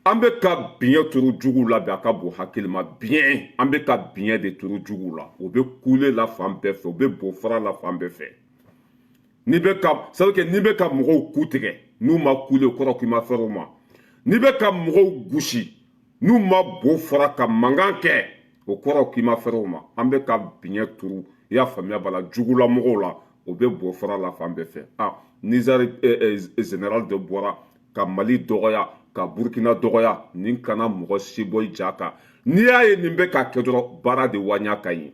an bɛ ka biɲɛ turu jugu la bi a ka bon hakili ma biɲɛ an bɛ ka biɲɛ de turu jugu la o bɛ kule la fan bɛɛ fɛ o bɛ bo fara la fan bɛɛ fɛ n'i bɛ ka mɔgɔw ku tigɛ n'u ma kule o kɔrɔ k'i ma fɛrɛ o ma n'i bɛ ka mɔgɔw gosi n'u ma bo fara ka mankan kɛ o kɔrɔ k'i ma fɛrɛ o ma an bɛ ka biɲɛ turu i y'a faamuya b'a la jugula mɔgɔw la o bɛ bo fara la fan bɛɛ fɛ Niger général de bɔra ka Mali dɔgɔya ka Burkina dɔgɔya nin kana mɔgɔ si bɔ i ja kan n'i y'a ye nin bɛ ka kɛ dɔrɔn baara de waɲa ka ɲi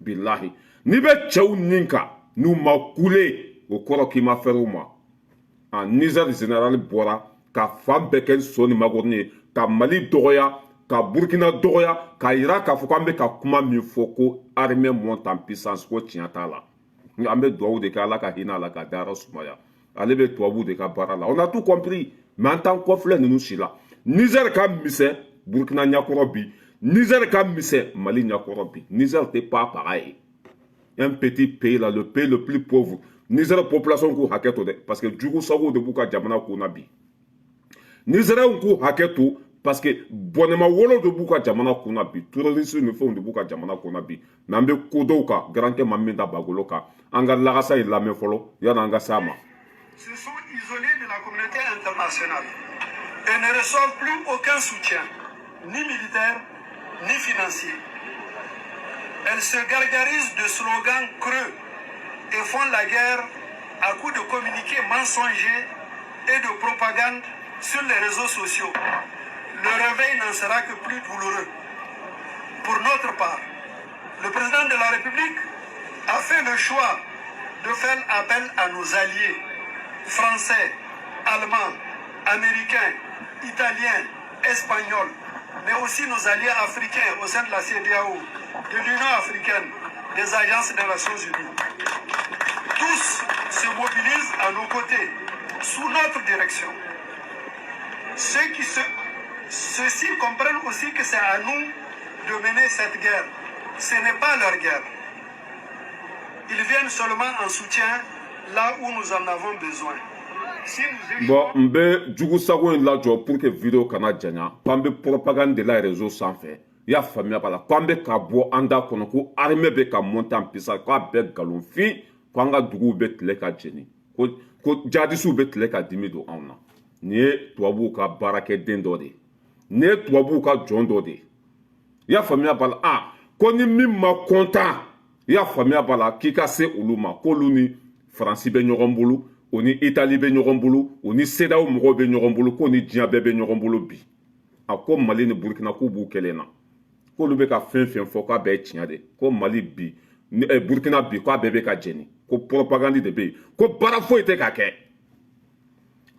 bilahi n'i bɛ cɛw nin kan n'u ma kule o kɔrɔ k'i ma fɛrɛ o ma Niger général bɔra ka fan bɛɛ kɛ so ni magɔrɔni ye ka Mali dɔgɔya ka Burkina dɔgɔya k'a yira k'a fɔ k'an bɛ ka kuma min fɔ ko armée monte en puissance ko tiɲɛ t'a la an bɛ dugawu de kɛ ala ka hinɛ a la ka dayɔrɔ sumaya ale bɛ tubabu de ka baara la on a tout compris mais an t'an kɔfilɛ ninnu si la Niger ka misɛn Burkina ɲɛkɔrɔ bi Niger ka misɛn Mali ɲɛkɔrɔ bi Niger tɛ pas pareil un petit pays là le pays le plus pauvre Niger population k'u hakɛ to dɛ parce que jugu sagow de b'u ka jamana kunna bi Nigériens k'u hakɛ to parce que bɔnɛma wolo de b'u ka jamana kunna bi terroriste ni fɛnw de b'u ka jamana kunna bi mais an bɛ ko dɔw kan garankɛ ma min da bagolo kan an ka lagasa in lamɛn fɔlɔ yanni an ka s'a ma. Se sont isolés de la communauté internationale et ne reçoivent plus aucun soutien, ni militaire, ni financier. Elles se gargarisent de slogans creux et font la guerre à coups de communiqués mensongers et de propagande sur les réseaux sociaux. Le réveil n'en sera que plus douloureux. Pour notre part, le président de la République a fait le choix de faire appel à nos alliés français, allemands, américains, italiens, espagnols, mais aussi nos alliés africains au sein de la CEDEAO, de l'Union africaine, des agences des Nations Unies. Tous se mobilisent à nos côtés, sous notre direction. Ceux-ci comprennent aussi que c'est à nous de mener cette guerre. Ce n'est pas leur guerre. Ils viennent seulement en soutien là où nous en avons besoin. Bon, on peut jugu sago in la jɔ pour que vidéo kana janya k'an bɛ propagande de la réseau sanfɛ i y'a faamuya b'a la k'an bɛ ka bɔ an da kɔnɔ ko armée bɛ ka monter en puissance k'a bɛɛ nkalonfin k'an ka duguw bɛ tile ka jeni ko jadisiw bɛ tile ka dimi don anw na nin ye tubabuw ka baarakɛden dɔ de ye nin ye tubabuw ka jɔn dɔ de ye i y'a faamuya b'a la ko ni min ma kontan i y'a faamuya b'a la k'i ka se olu ma k'olu ni faransi bɛ ɲɔgɔn bolo o ni Italie bɛ ɲɔgɔn bolo o ni CEDEAO mɔgɔw bɛ ɲɔgɔn bolo ko ni diɲɛ bɛɛ bɛ ɲɔgɔn bolo bi ko Mali ni Burkina k'u b'u kɛlɛ na k'olu bɛ ka fɛn fɛn fɔ k'a bɛɛ ye tiɲɛ de ko Mali bi Burkina bi k'a bɛɛ bɛ ka jɛni ko propagande de bɛ yen ko baara foyi tɛ ka kɛ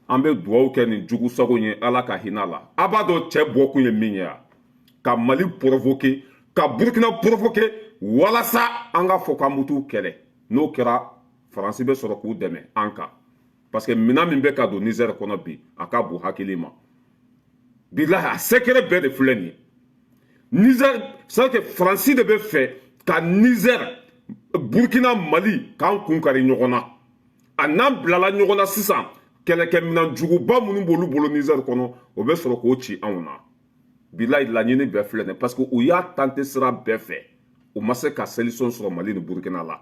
an bɛ dugawu kɛ nin jugu sago ye ala ka hinɛ a la a b'a dɔn cɛ bɔkun ye min ye ka Mali provoquer ka Burkina provoquer walasa an ka fɔ k'an bɛ t'u kɛlɛ n'o kɛra faransi bɛ sɔrɔ k'u dɛmɛ an kan parce que mina min bɛ ka don Niger kɔnɔ bi a ka bon hakili ma bilahi a secret bɛɛ de filɛ nin ye Niger c'est que faransi de bɛ fɛ ka Niger Burkina Mali k'an kun kari ɲɔgɔn na a n'an bilala ɲɔgɔn na sisan kɛlɛkɛminan juguba minnu b'olu bolo Niger kɔnɔ o bɛ sɔrɔ k'o ci anw na bilahi laɲini bɛɛ filɛ nin ye parce que u y'a tante sira bɛɛ fɛ u ma se ka solution sɔrɔ Mali ni Burkina la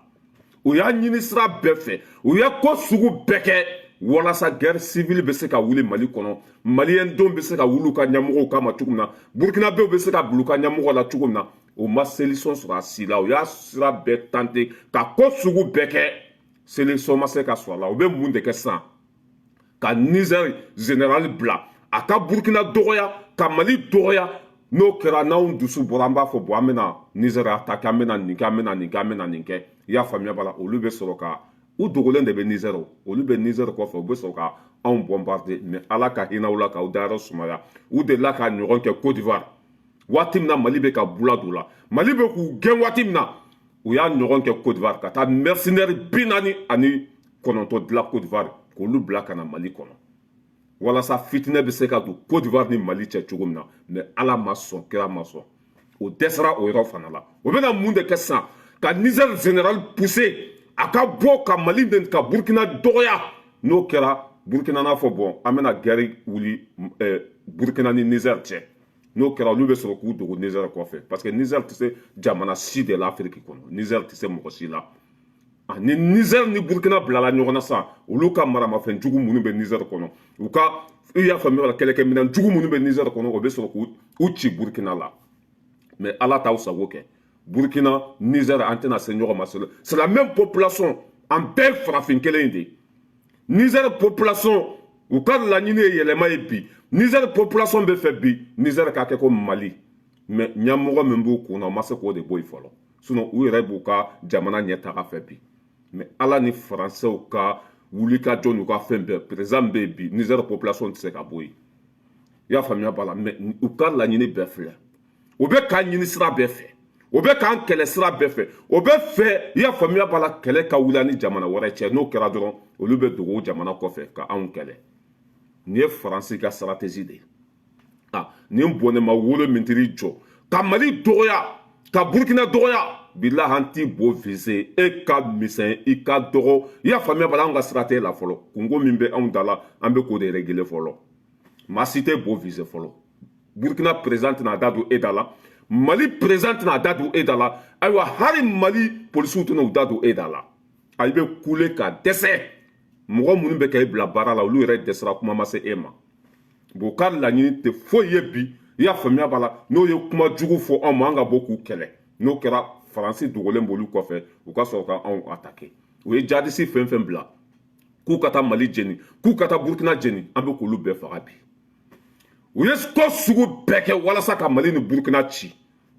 u y'a ɲini sira bɛɛ fɛ u y'a ko sugu bɛɛ kɛ walasa guerre civile bɛ se ka wuli Mali kɔnɔ maliyɛn denw bɛ se ka wuli u ka ɲɛmɔgɔw kama cogo min na burkinabɛw bɛ se ka bila u ka ɲɛmɔgɔ la cogo min na o ma solution sɔrɔ a si la u y'a sira bɛɛ tante ka ko sugu bɛɛ kɛ solution ma se ka sɔrɔ a la u bɛ mun de kɛ sisan ka Niger général bila a ka Burkina dɔgɔya ka Mali dɔgɔya n'o kɛra n'anw dusu bɔra an b'a fɔ bon an bɛna Niger attaquer an bɛna nin kɛ an bɛna nin kɛ an bɛna nin kɛ i y'a faamuya b'a la olu bɛ sɔrɔ ka u dogolen de bɛ Niger o olu bɛ Niger kɔfɛ u bɛ sɔrɔ ka anw bombarder mais ala ka hinɛ u la k'aw dayɔrɔ sumaya u delila ka ɲɔgɔn kɛ Côte d'Ivoire waati min na Mali bɛ ka bula don la Mali bɛ k'u gɛn waati min na u y'a ɲɔgɔn kɛ Côte d'Ivoire ka taa mercenaire 49 dilan Côte d'Ivoire k'olu bila ka na Mali kɔnɔ walasa fitinɛ bɛ se ka don Côte d'Ivoire ni Mali cɛ cogo min na mais ala ma sɔn kira ma sɔn o dɛsɛra o yɔrɔ fana la o bɛna mun de kɛ sisan ka Niger général pousser a ka bɔ ka Mali de ka Burkina dɔgɔya n'o kɛra Burkina n'a fɔ bon an bɛna guerre wuli Burkina ni Niger cɛ n'o kɛra olu bɛ sɔrɔ k'u dogo Niger kɔfɛ parce que Niger tɛ se jamana si de l'Afrique kɔnɔ Niger tɛ se mɔgɔ si la ni Niger ni Burkina bilala ɲɔgɔn na sa olu ka maramafɛn jugu minnu bɛ Niger kɔnɔ u ka i y'a faamuya la kɛlɛkɛminɛn jugu minnu bɛ Niger kɔnɔ o bɛ sɔrɔ k'u ci Burkina la mais Ala t'aw sago kɛ Burkina Niger an tɛna se ɲɔgɔn ma c'est la même population an bɛɛ farafin kelen de Niger population u ka laɲini ye yɛlɛma ye bi Niger population bɛ fɛ bi Niger ka kɛ ko Mali mais ɲɛmɔgɔ min b'u kunna u ma se k'o de bɔ yen fɔlɔ sinon u yɛrɛ b'u ka jamana ɲɛtaga fɛ bi mais Ala ni Français ka wulikajɔ n'u ka fɛn bɛɛ président bɛ yen bi Niger population tɛ se ka bɔ yen i y'a faamuya b'a la mais u ka laɲini bɛɛ filɛ u bɛ k'an ɲini sira bɛɛ fɛ u bɛ k'an kɛlɛ sira bɛɛ fɛ o bɛ fɛ i y'a faamuya b'a la kɛlɛ ka wuli ni jamana wɛrɛ cɛ n'o kɛra dɔrɔn olu bɛ dogo jamana kɔfɛ ka anw kɛlɛ nin ye Faransi ka stratégie de ye nin bɔnɛma wolo min t'i jɔ ka Mali dɔgɔya ka Burkina dɔgɔya bilahi an t'i bo viser e ka misɛn i ka dɔgɔ i y'a faamuya b'a la anw ka sira tɛ la fɔlɔ kungo min bɛ anw da la an bɛ k'o de régler fɔlɔ maa si tɛ bo viser fɔlɔ Burkina président tɛna da don e da la Mali président tɛna da don e da la ayiwa hali Mali policiw tɛna u da don e da la a i bɛ kule ka dɛsɛ mɔgɔ minnu bɛ k'e bila baara la olu yɛrɛ dɛsɛra kuma ma se e ma bon ka laɲini tɛ foyi ye bi i y'a faamuya b'a la n'o ye kuma jugu fɔ anw ma an ka bɔ k'u kɛlɛ n'o kɛra Faransi dogolen b'olu kɔfɛ u ka sɔrɔ ka anw attaquer u ye jadisi fɛn fɛn bila k'u ka taa Mali jeni k'u ka taa Burkina jeni an bɛ k'olu bɛɛ faga bi u ye ko sugu bɛɛ kɛ walasa ka Mali ni Burkina ci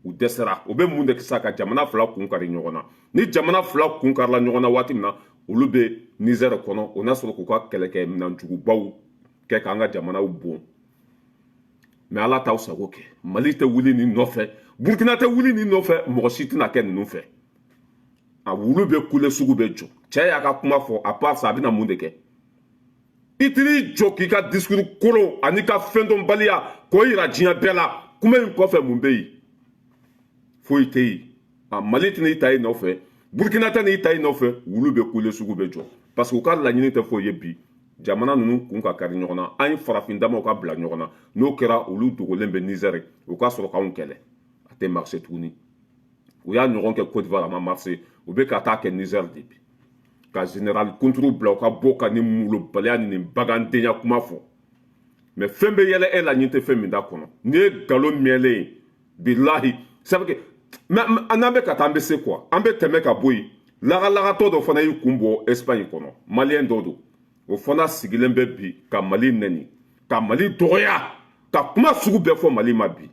u dɛsɛra u bɛ mun de kɛ sa ka jamana fila kun kari ɲɔgɔn na ni jamana fila kun karila ɲɔgɔn na waati min na olu bɛ Niger kɔnɔ o n'a sɔrɔ k'u ka kɛlɛkɛminɛn jugubaw kɛ k'an ka jamanaw bon mais Ala t'aw sago kɛ Mali tɛ wuli nin nɔfɛ Burkina tɛ wuli nin nɔfɛ mɔgɔ si tɛna kɛ ninnu fɛ a wulu bɛ kule sugu bɛ jɔ cɛ y'a ka kuma fɔ à part ça a bɛna mun de kɛ i t'i jɔ k'i ka discours kolon ani ka fɛn dɔnbaliya k'o yira diɲɛ bɛɛ la kuma in kɔfɛ mun bɛ yen foyi tɛ yen Mali tɛna i ta i nɔfɛ Burkina tɛ n'i ta i nɔfɛ wulu bɛ kule sugu bɛ jɔ parce que u ka laɲini tɛ foyi ye bi jamana ninnu kun ka kari ɲɔgɔn na an ye farafin damaw ka bila ɲɔgɔn na n'o kɛra olu dogolen bɛ Niger u ka sɔrɔ k'anw kɛlɛ a tɛ marché tuguni u y'a ɲɔgɔn kɛ Côte d'Ivoire a ma marché u bɛ ka taa kɛ Niger de bi ka général Kunturu bila u ka bɔ ka nin molobaliya ni nin bagandenya kuma fɔ mais fɛn bɛ yɛlɛ e la ɲin tɛ fɛn min da kɔnɔ n'i ye nkalon miyɛlen ye bilahi c'est que n'an bɛ ka taa an bɛ se quoi an bɛ tɛmɛ ka bɔ yen lagalagatɔ dɔ fana y'i kun bɔ Espagne kɔnɔ maliyɛn dɔ don o fana sigilen bɛ bi ka Mali nɛni ka Mali dɔgɔya ka kuma sugu bɛɛ fɔ Mali ma bi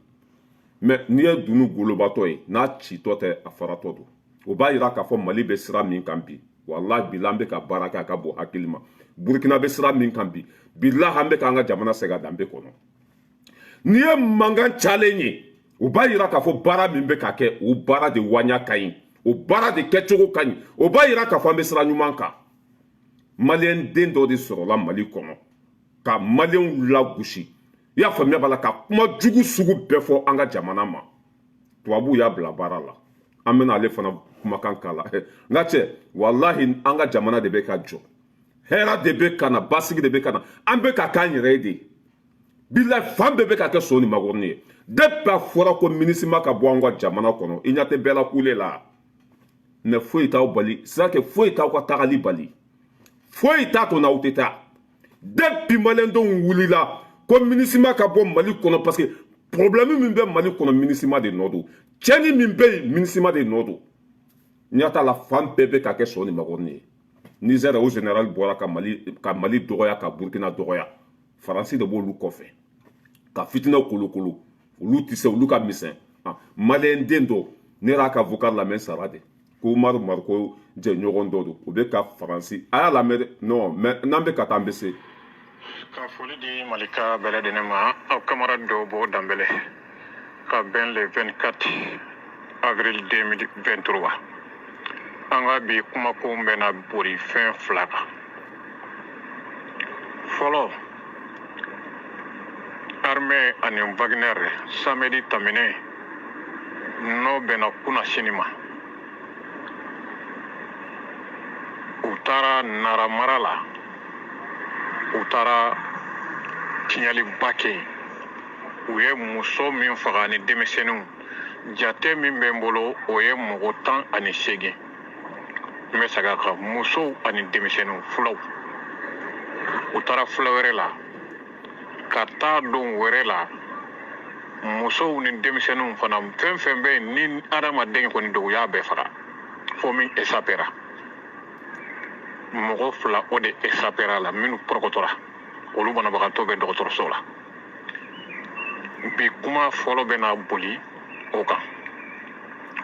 mais n'i ye dunu golobatɔ ye n'a citɔ tɛ a faratɔ don o b'a yira k'a fɔ Mali bɛ sira min kan bi wallahi bilahi an bɛ ka baara kɛ a ka bon hakili ma Burkina bɛ sira min kan bi bilahi an bɛ k'an ka jamana segin a danbe kɔnɔ n'i ye mankan calen ye o b'a yira k'a fɔ baara min bɛ ka kɛ o baara de waɲa ka ɲi o baara de kɛcogo ka ɲi o b'a yira k'a fɔ an bɛ sira ɲuman kan maliyɛn den dɔ de sɔrɔla Mali kɔnɔ ka maliyɛnw lagosi i y'a faamuya b'a la ka kuma jugu sugu bɛɛ fɔ an ka jamana ma tubabuw y'a bila baara la an bɛna ale fana kumakan k'a la nka cɛ wallahi an ka jamana de bɛ ka jɔ hɛrɛ de bɛ ka na basigi de bɛ ka na an bɛ ka k'an yɛrɛ ye de bilahi fan bɛɛ bɛ ka kɛ so ni makɔrɔni ye depuis a fɔra ko MINUSMA ka bɔ an ka jamana kɔnɔ i ɲɛ tɛ bɛɛ la kule la mais foyi t'aw bali c'est à dire foyi t'aw ka tagali bali foyi t'a to n'aw tɛ taa depuis maliyɛndenw wulila ko MINUSMA ka bɔ Mali kɔnɔ parce que problème min bɛ Mali kɔnɔ MINUSMA de nɔ don cɛnni min bɛ yen MINUSMA de nɔ don ɲɛ t'a la fan bɛɛ bɛ ka kɛ so ni makɔrɔni ye Niger o général bɔra ka Mali dɔgɔya ka Burkina dɔgɔya Faransi de b'olu kɔfɛ ka fitinɛ kolokolo olu tɛ se olu ka misɛn maliyɛn den dɔ ne yɛrɛ ka vocal lamɛn sara de ko Umaru Mariko jɛɲɔgɔn dɔ don u bɛ ka Faransi a y'a lamɛn non mais n'an bɛ ka taa an bɛ se ka foli di Malika bɛɛ lajɛlen ma aw camarade dɔw b'o danbɛlɛ ka bɛn le 24 avril 2023 an ka bi kumakow bɛna bori fɛn fila kan fɔlɔ armée ani Wagner samedi tɛmɛnen n'o bɛnna kunna sini ma u taara Nara mara la u taara tiɲɛliba kɛ yen u ye muso min faga ni denmisɛnninw jate min bɛ n bolo o ye mɔgɔ 18 n bɛ segin a kan musow ani denmisɛnninw fulaw u taara fula wɛrɛ la ka taa don wɛrɛ la musow ni denmisɛnninw fana fɛn fɛn bɛ yen ni adamaden kɔni don u y'a bɛɛ faga fo min esapera mɔgɔ 2 o de esapera la minnu pɔrɔkɔtɔra olu banabagatɔ bɛ dɔgɔtɔrɔso la bi kuma fɔlɔ bɛ na boli o kan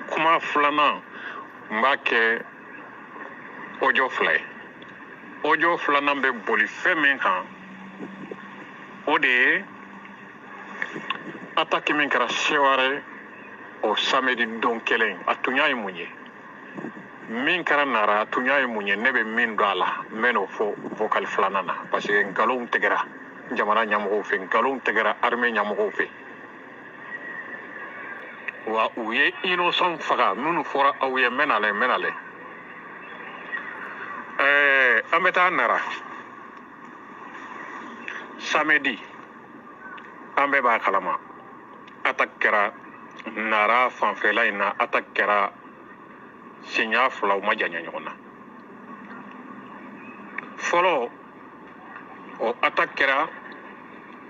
kuma filanan n b'a kɛ audio 2 ye audio filanan bɛ boli fɛn min kan o de ye attaque min kɛra Seware o samedi don kelen a tun y'a ye mun ye min kɛra Nara a tun y'a ye mun ye ne bɛ min dɔn a la n bɛ n'o fɔ vocal filanan na parce que nkalonw tigɛra jamana ɲɛmɔgɔw fɛ nkalonw tigɛra armée ɲɛmɔgɔw fɛ wa u ye innocent faga minnu fɔra aw ye n bɛ nalen an bɛ taa Nara samedi an bɛɛ b'a kalama attaque kɛra Nara fanfɛla in na attaque kɛra siɲɛ 2 u ma janya ɲɔgɔn na fɔlɔ o attaque kɛra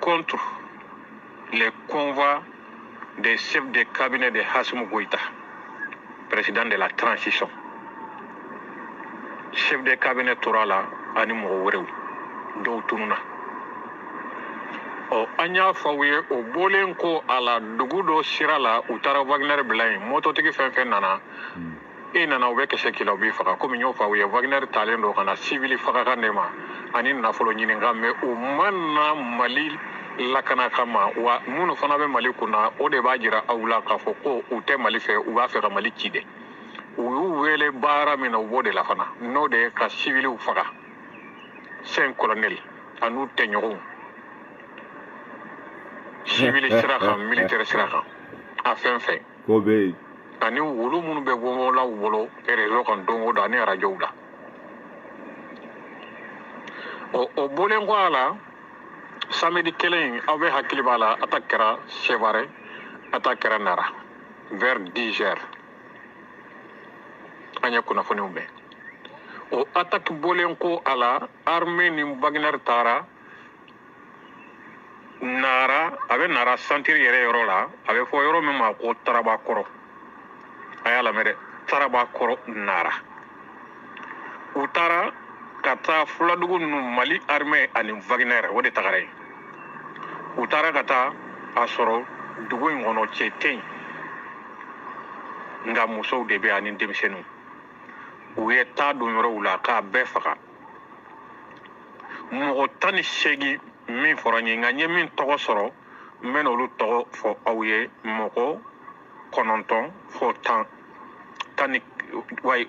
contre les convois des chefs de cabinet de Assimi Goïta président de la transition chef de cabinet tora la ani mɔgɔ wɛrɛw dɔw tununa an y'a fɔ aw ye o bɔlen ko a la dugu dɔ sira la u taara Wagner bila yen mototigi fɛn fɛn nana e nana u bɛ kisɛ k'i la u b'i faga komi n y'o fɔ aw ye Wagner talen don ka na civil fagakan de ma ani nafolo ɲininka mais u ma na Mali lakana kama wa minnu fana bɛ Mali kunna o de b'a jira aw la k'a fɔ ko u tɛ Mali fɛ u b'a fɛ ka Mali ci dɛ u y'u wele baara min na u b'o de la fana n'o de ye ka civiliw faga 5 colonels an'u tɛɲɔgɔnw civil sira kan militaire sira kan a fɛn fɛn ko bɛ yen ani wolo minnu bɛ bɔbɔlaw bolo réseau kan don o don ani arajow la o bɔlen kɔ a la samedi kelen aw bɛ hakili b'a la attaque kɛra Seware attaque kɛra Nara vers 10 heures an ye kunnafoniw bɛn o attaque bɔlen ko a la armée ni Wagner taara Nara a bɛ Nara centre yɛrɛ yɔrɔ la a bɛ fɔ yɔrɔ min ma ko Tarabakɔrɔ a y'a lamɛn dɛ Tarabakɔrɔ Nara u taara ka taa fuladugu ninnu Mali armée ani Wagner o de tagara yen u taara ka taa a sɔrɔ dugu in kɔnɔ cɛ tɛ yen nka musow de bɛ ani denmisɛnninw u ye taa don yɔrɔw la k'a bɛɛ faga mɔgɔ 18 min fɔra n ye nka n ye min tɔgɔ sɔrɔ n bɛ n'olu tɔgɔ fɔ aw ye mɔgɔ 9 fo 10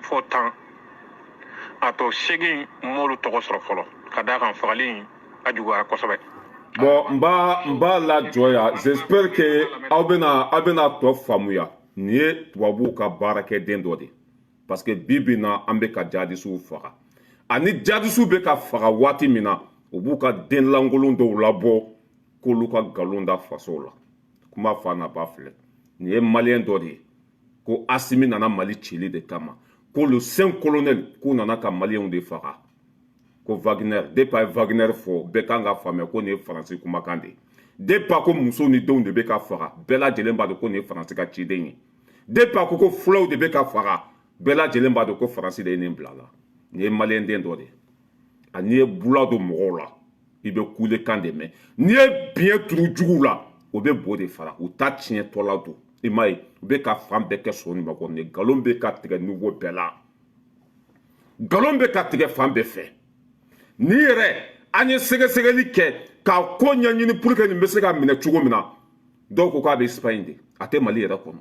fo 10 a tɔ 8 m'olu tɔgɔ sɔrɔ fɔlɔ ka d'a kan fagali in a juguyara kosɛbɛ. Bon, n b'a lajɔ yan j'espère que aw bɛna tɔ faamuya nin ye tubabuw ka baarakɛden dɔ de parce que bi bi in na an bɛ ka jihadisiw faga ani jihadisiw bɛ ka faga waati min na u b'u ka denlankolon dɔw labɔ k'olu ka nkalon da fasow la kuma fa na ba filɛ nin ye maliyɛn dɔ de ye ko Asimi nana Mali cili de kama ko le 5 colonel k'u nana ka maliyɛnw de faga ko Wagner depuis a ye Wagner fɔ bɛɛ kan ka faamuya ko nin ye Faransi kumakan de ye depuis a ko musow ni denw de bɛ ka faga bɛɛ lajɛlen b'a dɔn ko nin ye Faransi ka ciden ye depuis a ko fulaw de bɛ ka faga bɛɛ lajɛlen b'a dɔn ko Faransi de ye nin bila la nin ye maliyɛn den dɔ de ye n'i ye bula don mɔgɔw la i bɛ kulekan de mɛn n'i ye biɲɛ turu juguw la o bɛ bo de fara u ta tiɲɛtɔ la don i m'a ye u bɛ ka fan bɛɛ kɛ so nin makɔrɔ nkalon bɛ ka tigɛ niveau bɛɛ la nkalon bɛ ka tigɛ fan bɛɛ fɛ ni yɛrɛ an ye sɛgɛsɛgɛli kɛ k'a ko ɲɛɲini pour que nin bɛ se ka minɛ cogo min na dɔw ko k'a bɛ Espagne de a tɛ Mali yɛrɛ kɔnɔ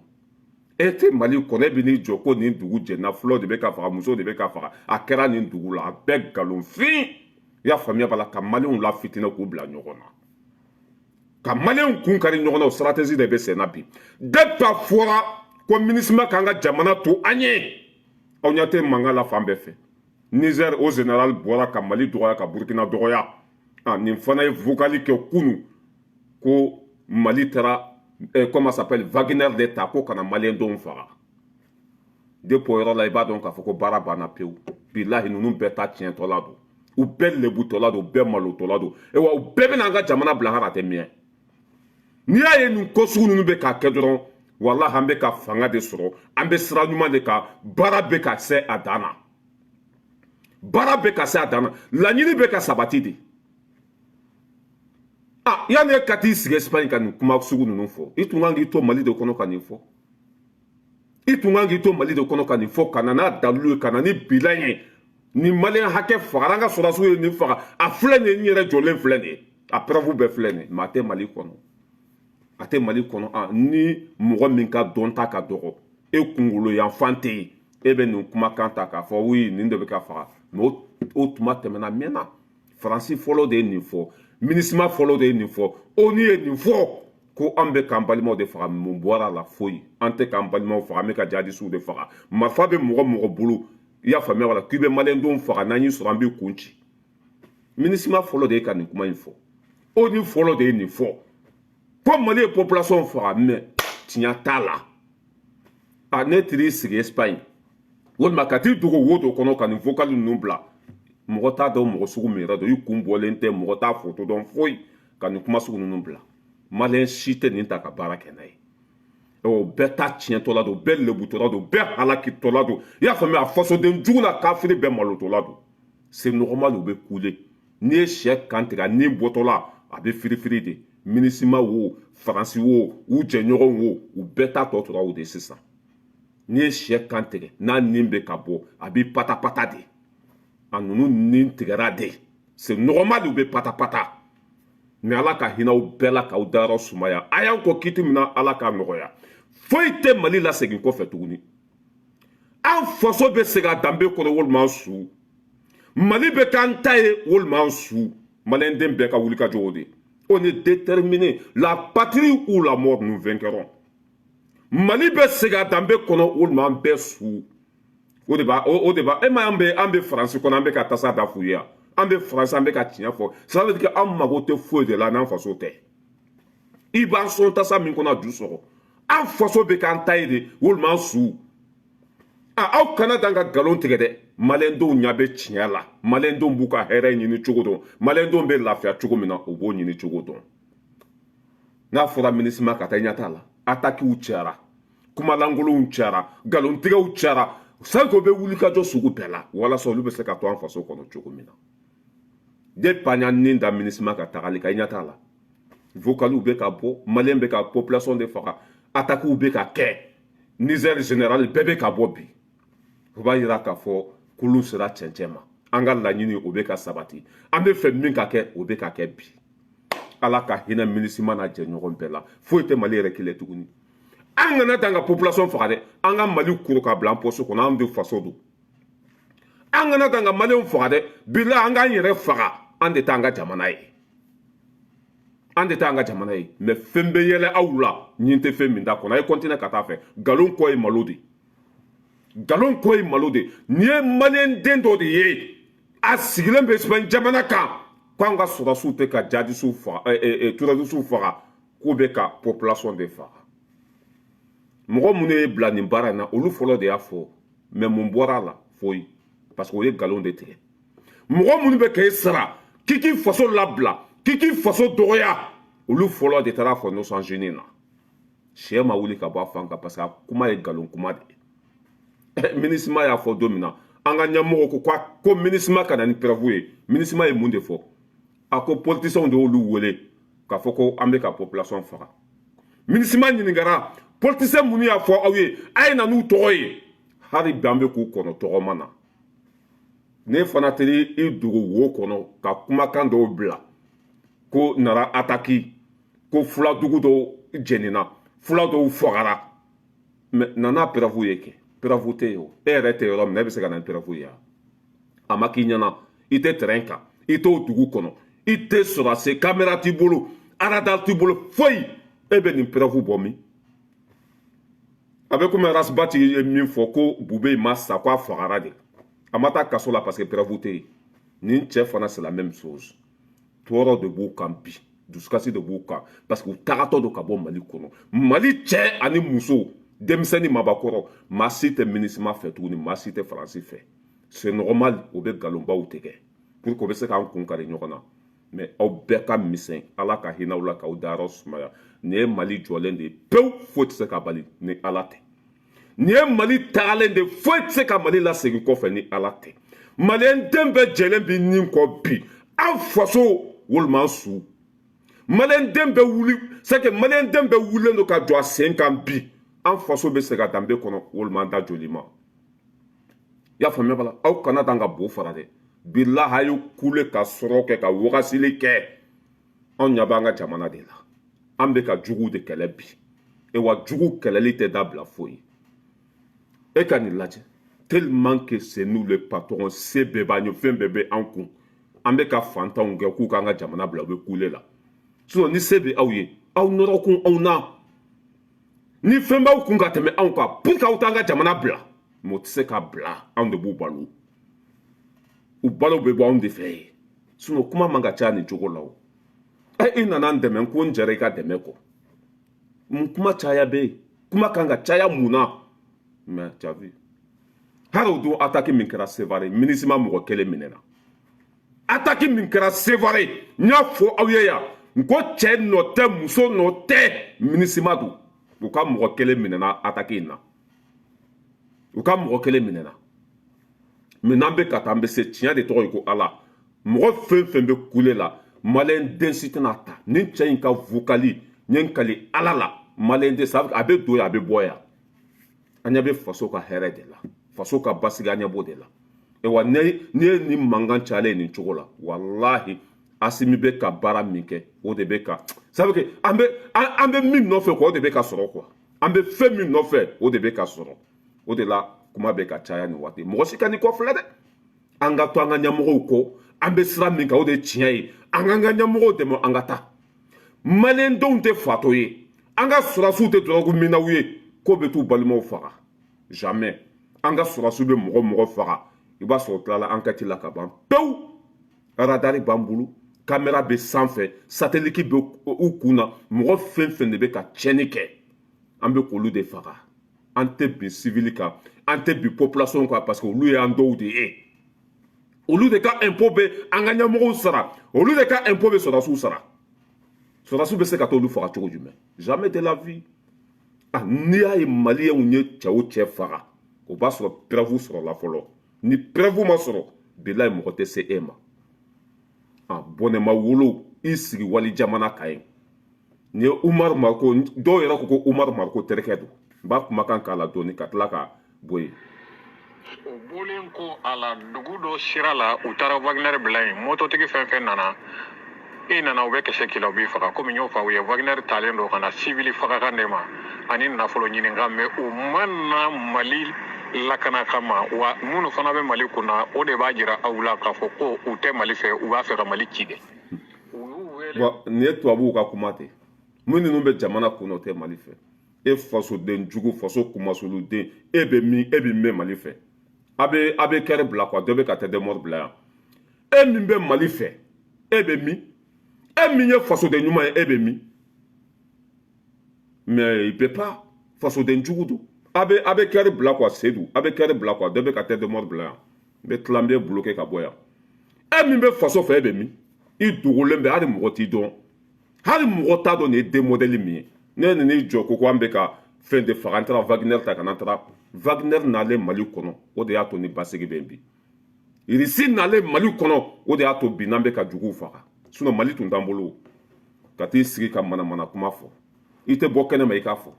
e tɛ Mali kɔnɔ e bɛ n'i jɔ ko nin dugu jɛnna fulaw de bɛ ka faga musow de bɛ ka faga a kɛra nin dugu la a bɛɛ nkalonfin i y'a faamuya b'a la ka maliyɛnw la fitinɛ k'u bila ɲɔgɔn na ka maliyɛnw kun kari ɲɔgɔn na o stratégie de bɛ sen na bi depuis a fɔra ko MINUSMA k'an ka jamana to an ye aw ɲɛ tɛ mankan la fan bɛɛ fɛ Niger o général bɔra ka Mali dɔgɔya ka Burkina dɔgɔya nin fana ye vocali kɛ kunu ko Mali tara comment ça s'appelle Wagner de tako kana malien don fara de poyro la iba donc afoko barabana peu billahi nunu beta tien tolado ou bel le butolado be malo tolado e wa bebe nanga jamana blahara te mien ni aye nu kosu nunu be ka kedron walla hambe ka fanga de soro ambe sra nyuma de ka barabe ka se adana barabe ka se adana la nyini be ka sabati de ah yani kati sigi Espagne kan kuma sugu nunu fo itungangi to Mali de kono kan fo itungangi to Mali de kono kan fo kana na dalu kana ni bilanye ni malien hake faranga soda su ni fara a flene ni re jolen flene après vous be flene mate Mali kono ate Mali kono a ni mogo min ka donta ka dogo e kungolo ya fante e be nu kuma kanta ka fo oui ni de be ka fara no o tuma temena mena Francis follow de ni fo ministre follow de ni fo oni e ni fo ko ambe kambalimo de fara mo boira la foyi ante kambalimo fara me ka jadi su de fara ma fa be mogo bulu ya famia wala kube malen don fara nani so ambe kunchi ministre follow de ka ni kuma info oni follow de ni fo comme les populations fera mais tinya tala a netri sigi Espagne wol makati dugo wodo kono kan vocal nubla mota do mo sugu mera do yukumbo lente mota photo don foi kan kuma sugu nubla malen chite ni ta ka baraka nay o beta tien to lado bel le butola do be halaki to lado ya fami a foso den jugula kafiri be maloto lado c'est normal ou be couler ni chek kantiga ni botola abe firi de minisima wo faransi wo u jɛɲɔgɔn wo u bɛɛ ta tɔ tora o de sisan n'i ye sɛ kan tigɛ n'a nin bɛ ka bɔ a bɛ patapata de a ninnu nin tigɛra de c'est normal u bɛ patapata mais ala ka hinɛ aw bɛɛ la k'aw dayɔrɔ sumaya a y'aw kɔ kiti min na ala k'a nɔgɔya foyi tɛ Mali lasegin kɔfɛ tuguni an faso bɛ segin a danbe kɔnɔ walima an su Mali bɛ k'an ta ye walima an su maliyɛnden bɛɛ ka wuli ka jɔ o de on est déterminé. La patrie ou la mort nous vaincrons. Mali be sega dambe kono ulma be sou. O débat. E ma ambe France kono ambe ka tasa da fuya. Ambe France ambe ka tinya fo. Ça veut dire que am magote fo de la nan faso te. Iban son tasa min kono du soro. Am faso be kan taide ulma sou. Ah au Canada nga galon tigede. Malendo nyabe tinya la. Malendo buka here nyini chogodon. Malendo be lafia chogomina obo nyini chogodon. Na fora minisma kata nyata la. Ataki uchara. Kuma langolo uchara. Galon tiga uchara. Sanko be wulika jo sugu pela. Wala so lube seka to anfaso kono chogomina. De panya ninda minisma kata galika nyata la. Vokalu be ka bo. Malien be ka population de fara. Ataki ube ka ke. Niger général bebe ka bobi. Va yira ka fo kulu sera cɛncɛn an ka laɲini o bɛ ka sabati an bɛ fɛ min ka kɛ o bɛ ka kɛ bi ala ka hinɛ minisima n'a jɛɲɔgɔn bɛɛ la foyi tɛ Mali yɛrɛ kelen tuguni an kana ta an ka population faga dɛ an ka Mali kuru ka bila an poste kɔnɔ an de faso don an kana ta an ka maliyɛnw faga dɛ bila an k'an yɛrɛ faga an de t'an ka jamana ye an de t'an ka jamana ye mais fɛn bɛ yɛlɛ aw la ɲin tɛ fɛn min da kɔnɔ a ye continuer ka taa fɛ nkalon kɔ ye malo de galon ko ye malo de ni ye malien den dɔ de ye a sigilen bɛ Espagne jamana kan k'an ka sɔrɔsiw tɛ ka jadisiw faga turabisiw faga k'u bɛ ka population de faga mɔgɔ minnu ye bila nin baara in na olu fɔlɔ de y'a fɔ mais mun bɔra a la foyi parce que o ye galon de tigɛ mɔgɔ minnu bɛ k'e sara k'i k'i faso labila k'i k'i faso dɔgɔya olu fɔlɔ de taara fɔ Nations Unies na sɛ ma wuli ka bɔ a fan kan parce que a kuma ye galon kuma de ye minisma y'a fɔ don min na an ka ɲɛmɔgɔ ko minisma ka na ni preuve ye minisma ye mun de fɔ a ko politiciens de y'olu wele k'a fɔ ko an bɛ ka population faga minisma ɲininkara politicien minnu y'a fɔ aw ye a ye na n'u tɔgɔ ye hali bi an bɛ k'u kɔnɔ tɔgɔma na ne fana tɛ i dogo wo kɔnɔ ka kumakan dɔw bila ko nara ataki ko fuladugu dɔw jɛnina fula dɔw fagara mais nana preuve ye kɛ preuve tɛ yen o e yɛrɛ tɛ yɔrɔ min na e bɛ se ka na ni preuve ye a ma k'i ɲɛna i tɛ terrain kan i t'o dugu kɔnɔ i tɛ sɔrɔse caméra t'i bolo radar t'i bolo foyi e bɛ nin preuve bɔ min a bɛ komi Rasbati ye min fɔ ko Bube ma sa ko a fagara de a ma taa kaso la parce que preuve tɛ yen nin cɛ fana c'est la même chose tɔɔrɔ de b'u kan bi dusukasi de b'u kan parce que u tagatɔ don ka bɔ mali kɔnɔ mali cɛ ani muso denmisɛnnin mabakɔrɔ maa si tɛ minisima fɛ tuguni maa si tɛ faransi fɛ c'est normal u bɛ nkalonbaw tigɛ pour que u bɛ se k'an kun kari ɲɔgɔn na mais aw bɛɛ ka misɛn ala ka hinɛ aw la k'aw dayɔrɔ sumaya nin ye mali jɔlen de ye pewu foyi tɛ se ka bali ni ala tɛ nin ye mali tagalen de foyi tɛ se ka mali lasegin kɔfɛ ni ala tɛ maliyɛn den bɛɛ jɛlen bi nin kɔ bi an faso walima an su maliyɛn den bɛɛ wuli c'est que maliyɛn den bɛɛ wulilen don ka jɔ a sen kan bi an faso bɛ se ka danbe kɔnɔ walima an da joli ma i y'a faamuya bala aw kana dan ka bo fara dɛ bilahi a ye kule ka sɔrɔ kɛ ka wagasili kɛ anw ɲɛ b'an ka jamana de la an bɛ ka juguw de kɛlɛ bi wa jugu kɛlɛli tɛ dabila foyi e ka nin lajɛ tellement que c'est nous les patrons se bɛɛ b'an ye fɛn bɛɛ bɛ an kun an bɛ ka fantanw kɛ k'u k'an ka jamana bila u bɛ kule la sinon ni se bɛ aw ye aw nɔrɔkun aw na ni fɛn b'aw kun ka tɛmɛ anw kan pour que aw t'an ka jamana bila mais o tɛ se ka bila anw de b'u balo u balo bɛ bɔ anw de fɛ yen sinon kuma man ka caya nin cogo la o i nana n dɛmɛ ko n jɛra i ka dɛmɛ kɔ mun kuma caya bɛ yen kuma kan ka caya mun na mais tu as vu hali o don attaque min kɛra Sevare minisima mɔgɔ kelen minɛna attaque min kɛra Sevare n y'a fɔ aw ye yan n ko cɛ nɔ tɛ muso nɔ tɛ minisima don u ka mɔgɔ kelen minɛna attaque in na u ka mɔgɔ kelen minɛna mais n'an bɛ ka taa an bɛ se tiɲɛ de tɔgɔ ye ko ala mɔgɔ fɛn fɛn bɛ kule la maliyɛn den si tɛna ta ni cɛ in ka vocali n ye n kali ala la maliyɛn den a bɛ don yan a bɛ bɔ yan an ɲɛ bɛ faso ka hɛrɛ de la faso ka basigi an ɲɛ b'o de la wa n'i ye nin mankan cayalen nin cogo la walahi Asimi bɛ ka baara min kɛ o de bɛ ka ça veut dire an bɛ min nɔfɛ quoi o de bɛ ka sɔrɔ quoi an bɛ fɛn min nɔfɛ o de bɛ ka sɔrɔ o de la kuma bɛ ka caya nin waati mɔgɔ si ka nin kɔfilɛ dɛ an ka to an ka ɲɛmɔgɔw kɔ an bɛ sira min kan o de ye tiɲɛ ye an k'an ka ɲɛmɔgɔw dɛmɛ an ka taa maliyɛn denw tɛ fatɔ ye an ka sɔrɔdasiw tɛ dɔrɔgu minnaw ye k'o bɛ t'u balimaw faga jamais an ka sɔrɔdasiw bɛ mɔgɔ faga i b'a sɔrɔ tilala enquête la ka ban pewu radari b'an bolo caméra bɛ sanfɛ satellite bɛ u kun na mɔgɔ fɛn fɛn de bɛ ka tiɲɛni kɛ an bɛ k'olu de faga an tɛ bin civil kan an tɛ bin population kan parce que olu ye an dɔw de ye olu de ka impôt bɛ an ka ɲɛmɔgɔw sara olu de ka impôt bɛ sɔrɔdasiw sara sɔrɔdasiw bɛ se ka t'olu faga cogo jumɛn jamais de la vie n'i y'a ye maliyɛnw ye cɛ o cɛ faga o b'a sɔrɔ preuve sɔrɔla fɔlɔ ni preuve ma sɔrɔ bilahi mɔgɔ tɛ se e ma bɔnɛma wolo i sigi wali jamana kan yen ni ye Umaru Mariko dɔw yɛrɛ ko Umaru Mariko terikɛ don n b'a kumakan k'a la dɔɔni ka tila ka bɔ yen o bɔlen ko a la dugu dɔ sira la u taara Wagner bila yen mototigi fɛn fɛn nana i nana u bɛ kɛsɛ k'i la u b'i faga komi n y'o fɔ aw ye Wagner talen don ka na civil fagakan de ma ani nafolo ɲininka mais u ma na Mali lakana kama wa minnu fana bɛ Mali kunna o de b'a jira aw la k'a fɔ ko u tɛ Mali fɛ u b'a fɛ ka Mali ci dɛ nin ye tubabuw ka kuma tɛ minnu bɛ jamana kunna o tɛ Mali fɛ e fasoden jugu faso kumasoluden e bɛ mɛn Mali fɛ a bɛ kɛrɛ bila quoi dɔ bɛ ka tɛ demande bila yan e min bɛ Mali fɛ e bɛ min e min ye fasoden ɲuman ye e bɛ min mais il peut pas fasoden jugu don a bɛ kɛrɛ bila quoi Seydou a bɛ kɛrɛ bila quoi dɔ bɛ ka tɛ demande bila yan n bɛ tila n bɛ bloqué ka bɔ yan e min bɛ faso fɛ e bɛ min i dogolen bɛ hali mɔgɔ t'i dɔn hali mɔgɔ t'a dɔn nin ye den modèle min ye ne ye nin jɔ ko an bɛ ka fɛn de faga an taara Wagner ta ka na taara Wagner nalen Mali kɔnɔ o de y'a to ni basigi bɛ bi Irisi nalen Mali kɔnɔ o de y'a to bi n'an bɛ ka juguw faga sinon Mali tun t'an bolo ka t'i sigi ka manamana kuma fɔ i tɛ bɔ kɛnɛ ma i k'a fɔ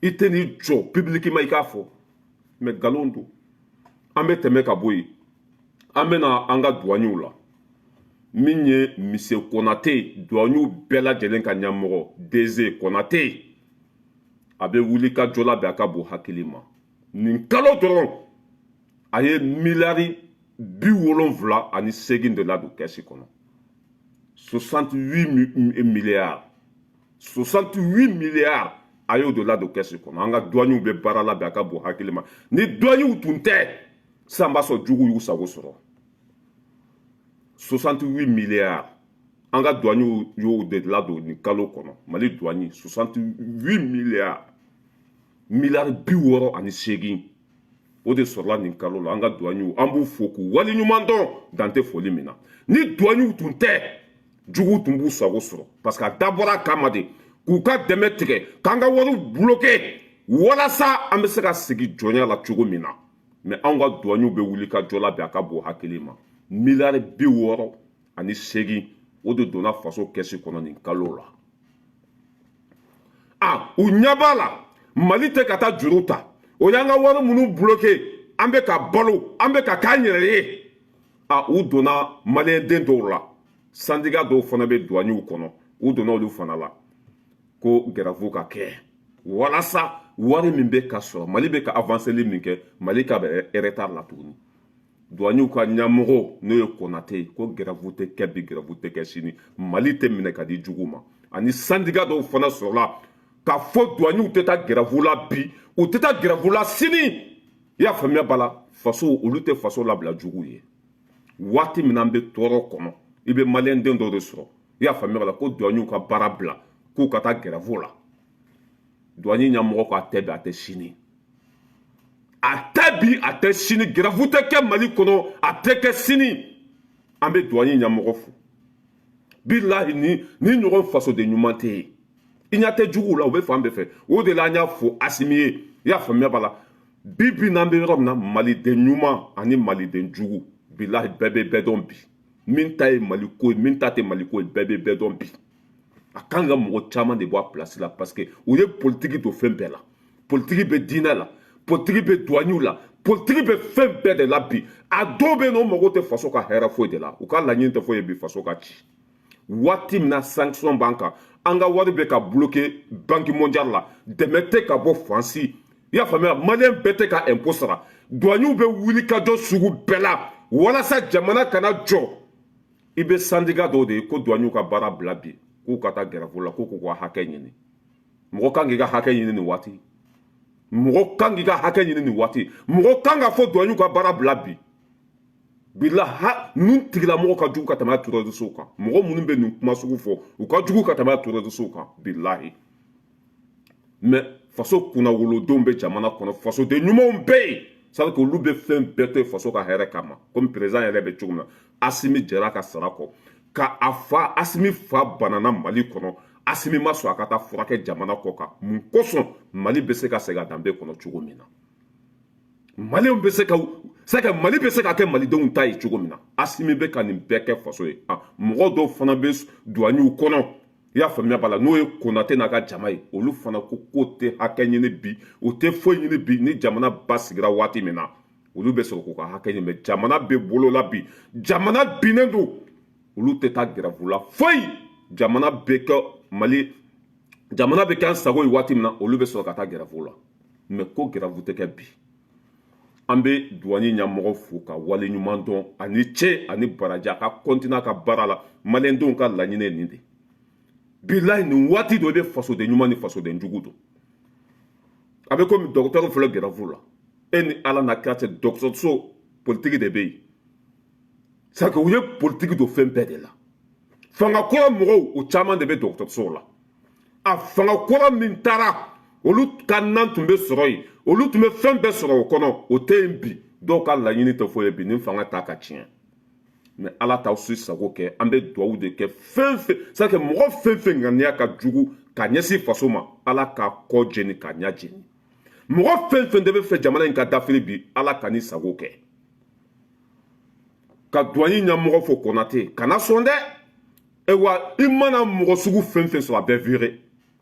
i tɛ n'i jɔ publiquement i k'a fɔ mais nkalon don an bɛ tɛmɛ ka bɔ yen an bɛ na an ka douaniers la min ye Mise Konate douaniers bɛɛ lajɛlen ka ɲɛmɔgɔ DG Konate a bɛ wuli ka jɔ labɛn a ka bon hakili ma nin kalo dɔrɔn a ye miliyari 78 de ladon kɛsi kɔnɔ 68 milliards 68 milliards a y'o de ladon kɛsi kɔnɔ an ka douaniers bɛ baara labɛn a ka bon hakili ma ni douaniers tun tɛ sisan b'a sɔrɔ jugu y'u sago sɔrɔ 68 milliards an ka douane y'o de ladon nin kalo kɔnɔ Mali douane 68 milliards bi 68 o de sɔrɔla nin kalo la an ka douane an b'u fo k'u wali ɲuman dɔn dan tɛ foli min na ni douane tun tɛ jugu tun b'u sago sɔrɔ parce que a dabɔra kama de k'u ka dɛmɛ tigɛ k'an ka wariw bloqué walasa an bɛ se ka segin jɔnya la cogo min na mais anw ka douane bɛ wuli ka jɔ labɛn a ka bon hakili ma miliyari 68 o de donna faso kɛsi kɔnɔ nin kalo la u ɲɛ b'a la Mali tɛ ka taa juru ta o y'an ka wari minnu bloqué an bɛ ka balo an bɛ ka k'an yɛrɛ ye u donna maliyɛnden dɔw la syndicat dɔw fana bɛ douaniw kɔnɔ u donna olu fana la ko grève ka kɛ walasa wari min bɛ ka sɔrɔ Mali bɛ ka avanceli min kɛ Mali ka bɛ retard la tuguni douaniw ka ɲɛmɔgɔ n'o ye Konate ye ko grève tɛ kɛ bi grève tɛ kɛ sini Mali tɛ minɛ ka di jugu ma ani syndicat dɔw fana sɔrɔla ka fɔ douaniw tɛ taa grève la bi u tɛ taa grève la sini i y'a faamuya bala faso olu tɛ faso labila jugu ye waati min an bɛ tɔɔrɔ kɔnɔ i bɛ maliyɛnden dɔ de sɔrɔ i y'a faamuya bala ko douaniw ka baara bila k'u ka taa grève la douane ɲɛmɔgɔ ko a tɛ bi a tɛ sini a tɛ bi a tɛ sini grève tɛ kɛ Mali kɔnɔ a tɛ kɛ sini an bɛ douane ɲɛmɔgɔ fo bilahi ni ɲɔgɔn fasoden ɲuman tɛ yen i ɲɛ tɛ juguw la u bɛ fan bɛɛ fɛ o de la an y'a fɔ Asimi ye i y'a faamuya bala bi n'an bɛ yɔrɔ min na maliden ɲuman ani maliden jugu bilahi bɛɛ bɛ bɛɛ dɔn bi min ta ye Mali ko ye min ta tɛ Mali ko ye bɛɛ bɛ bɛɛ dɔn bi a kan ka mɔgɔ caman de bɔ a place la parce que u ye politiki don fɛn bɛɛ la politiki bɛ diinɛ la politiki bɛ douaniw la politiki bɛ fɛn bɛɛ de la bi a dɔw bɛ yen nɔ o mago tɛ faso ka hɛrɛ foyi de la u ka laɲini tɛ foyi ye bi faso ka ci waati min na sanction b'an kan an ka wari bɛ ka bloqué banque mondiale la dɛmɛ tɛ ka bɔ fansi i y'a faamuya maliyɛn bɛɛ tɛ ka impôt sara douaniw bɛ wuli ka jɔ sugu bɛɛ la walasa jamana kana jɔ i bɛ syndicat dɔw de ye ko douaniw ka baara bila bi k'u ka taa grève la ko k'u ka hakɛ ɲini mɔgɔ kan k'i ka hakɛ ɲini nin waati mɔgɔ kan k'i ka hakɛ ɲini nin waati mɔgɔ kan ka fɔ douaniw ka baara bila bi bila ninnu tigilamɔgɔ ka jugu ka tɛmɛ terroristew kan mɔgɔ minnu bɛ nin kuma sugu fɔ u ka jugu ka tɛmɛ terroristew kan bilahi mais faso kunnawolodenw bɛ jamana kɔnɔ fasoden ɲumanw bɛ yen c'est à dire que olu bɛ fɛn bɛɛ to faso ka hɛrɛ kama comme président yɛrɛ bɛ cogo min na Asimi jɛra ka sara kɔ ka a fa Asimi fa banana Mali kɔnɔ Asimi ma sɔn a ka taa furakɛ jamana kɔ kan mun kosɔn Mali bɛ se ka segin a danbe kɔnɔ cogo min na Mali bɛ se ka kɛ malidenw ta ye cogo min na Asimi bɛ ka nin bɛɛ kɛ faso ye mɔgɔ dɔw fana bɛ douaniw kɔnɔ i y'a faamuya bala n'o ye Konate n'a ka jama ye olu fana ko k'o tɛ hakɛ ɲini bi u tɛ foyi ɲini bi ni jamana ba sigira waati min na olu bɛ sɔrɔ k'u ka hakɛ ɲini mais jamana bɛ bolo la bi jamana binnen don olu tɛ taa grève la foyi jamana bɛ kɛ an sago ye waati min na olu bɛ sɔrɔ ka taa grève la mais ko grève tɛ kɛ bi an bɛ douane ɲɛmɔgɔ fo ka wale ɲuman dɔn ani cɛ ani baraji a ka continuer a ka baara la maliyɛndenw ka laɲini ye nin de bilahi nin waati dɔ i bɛ fasoden ɲuman ni fasoden jugu don a bɛ komi dɔgɔtɔrɔw filɛ grève la e ni ala n'a kira cɛ dɔgɔtɔrɔso politiki de bɛ yen c'est à dire u ye politiki don fɛn bɛɛ de la fanga kɔrɔ mɔgɔw o caman de bɛ dɔgɔtɔrɔso la a fanga kɔrɔ min taara olu ka nan tun bɛ sɔrɔ yen olu tun bɛ fɛn bɛɛ sɔrɔ o kɔnɔ o tɛ yen bi dɔw ka laɲini tɛ foyi ye bi ni fanga ta ka tiɲɛ mais ala t'aw si sago kɛ an bɛ dugawu de kɛ fɛn fɛn c'est à dire mɔgɔ fɛn fɛn ŋaniya ka jugu ka ɲɛsin faso ma ala ka kɔ jeni ka ɲɛ jeni mɔgɔ fɛn fɛn de bɛ fɛ jamana in ka dafiri bi ala ka ni sago kɛ ka douane ɲɛmɔgɔ fɔ Konate kana sɔn dɛ ewa i mana mɔgɔ sugu fɛn fɛn sɔrɔ a bɛɛ viré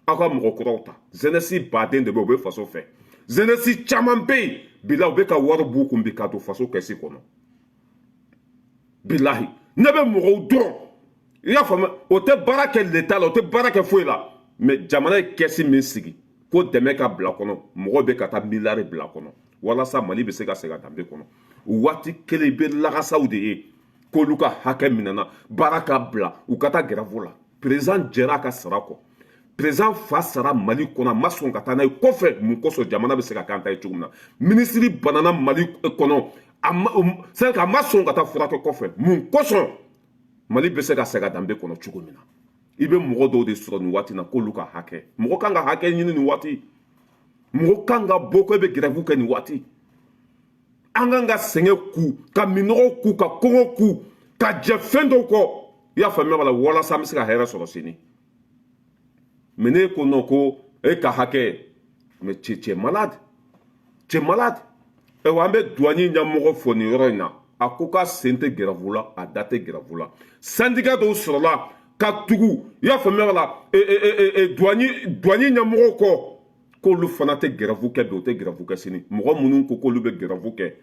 aw ka mɔgɔ kuraw ta jeunesse baden de bɛ u bɛ faso fɛ jeunesse caman bɛ yen bila u bɛ ka wari b'u kun bi ka don faso kɛsi kɔnɔ bilahi ne bɛ mɔgɔw dɔn i y'a faamuya o tɛ baara kɛ l'état la o tɛ baara kɛ foyi la mais jamana ye kɛsi min sigi ko dɛmɛ ka bila kɔnɔ mɔgɔw bɛ ka taa miliyari bila kɔnɔ walasa Mali bɛ se ka segin a danbe kɔnɔ waati kelen i bɛ lagasaw de ye k'olu ka hakɛ minɛna baara ka bila u ka taa grève la président jɛra a ka sara kɔ président fa sara Mali kɔnɔ a ma sɔn ka taa n'a ye kɔfɛ mun kosɔn jamana bɛ se ka k'an ta ye cogo min na ministre banana Mali kɔnɔ c'est à dire que a ma sɔn ka taa furakɛ kɔfɛ mun kosɔn mali bɛ se ka sɛgɛn danbe kɔnɔ cogo min na i bɛ mɔgɔ dɔw de sɔrɔ nin waati na k'olu ka hakɛ mɔgɔ kan ka hakɛ ɲini nin waati mɔgɔ kan ka bɔ ko e bɛ grève kɛ nin waati an kan ka sɛgɛn ku ka minɔgɔ ku ka kɔngɔ ku ka jɛ fɛn dɔw kɔ i y'a faamuya wala walasa an bɛ se ka hɛrɛ sɔrɔ sini mais ne ko non ko e ka hakɛ mais tu es malade tu es malade wa an bɛ douanier ɲɛmɔgɔ fɔ nin yɔrɔ in na a ko k'a sen tɛ grève la a da tɛ grève la syndicat dɔw sɔrɔla ka tugu i y'a faamuya wala douanier ɲɛmɔgɔw kɔ k'olu fana tɛ grève kɛ bi o tɛ grève kɛ sini mɔgɔ minnu ko k'olu bɛ grève kɛ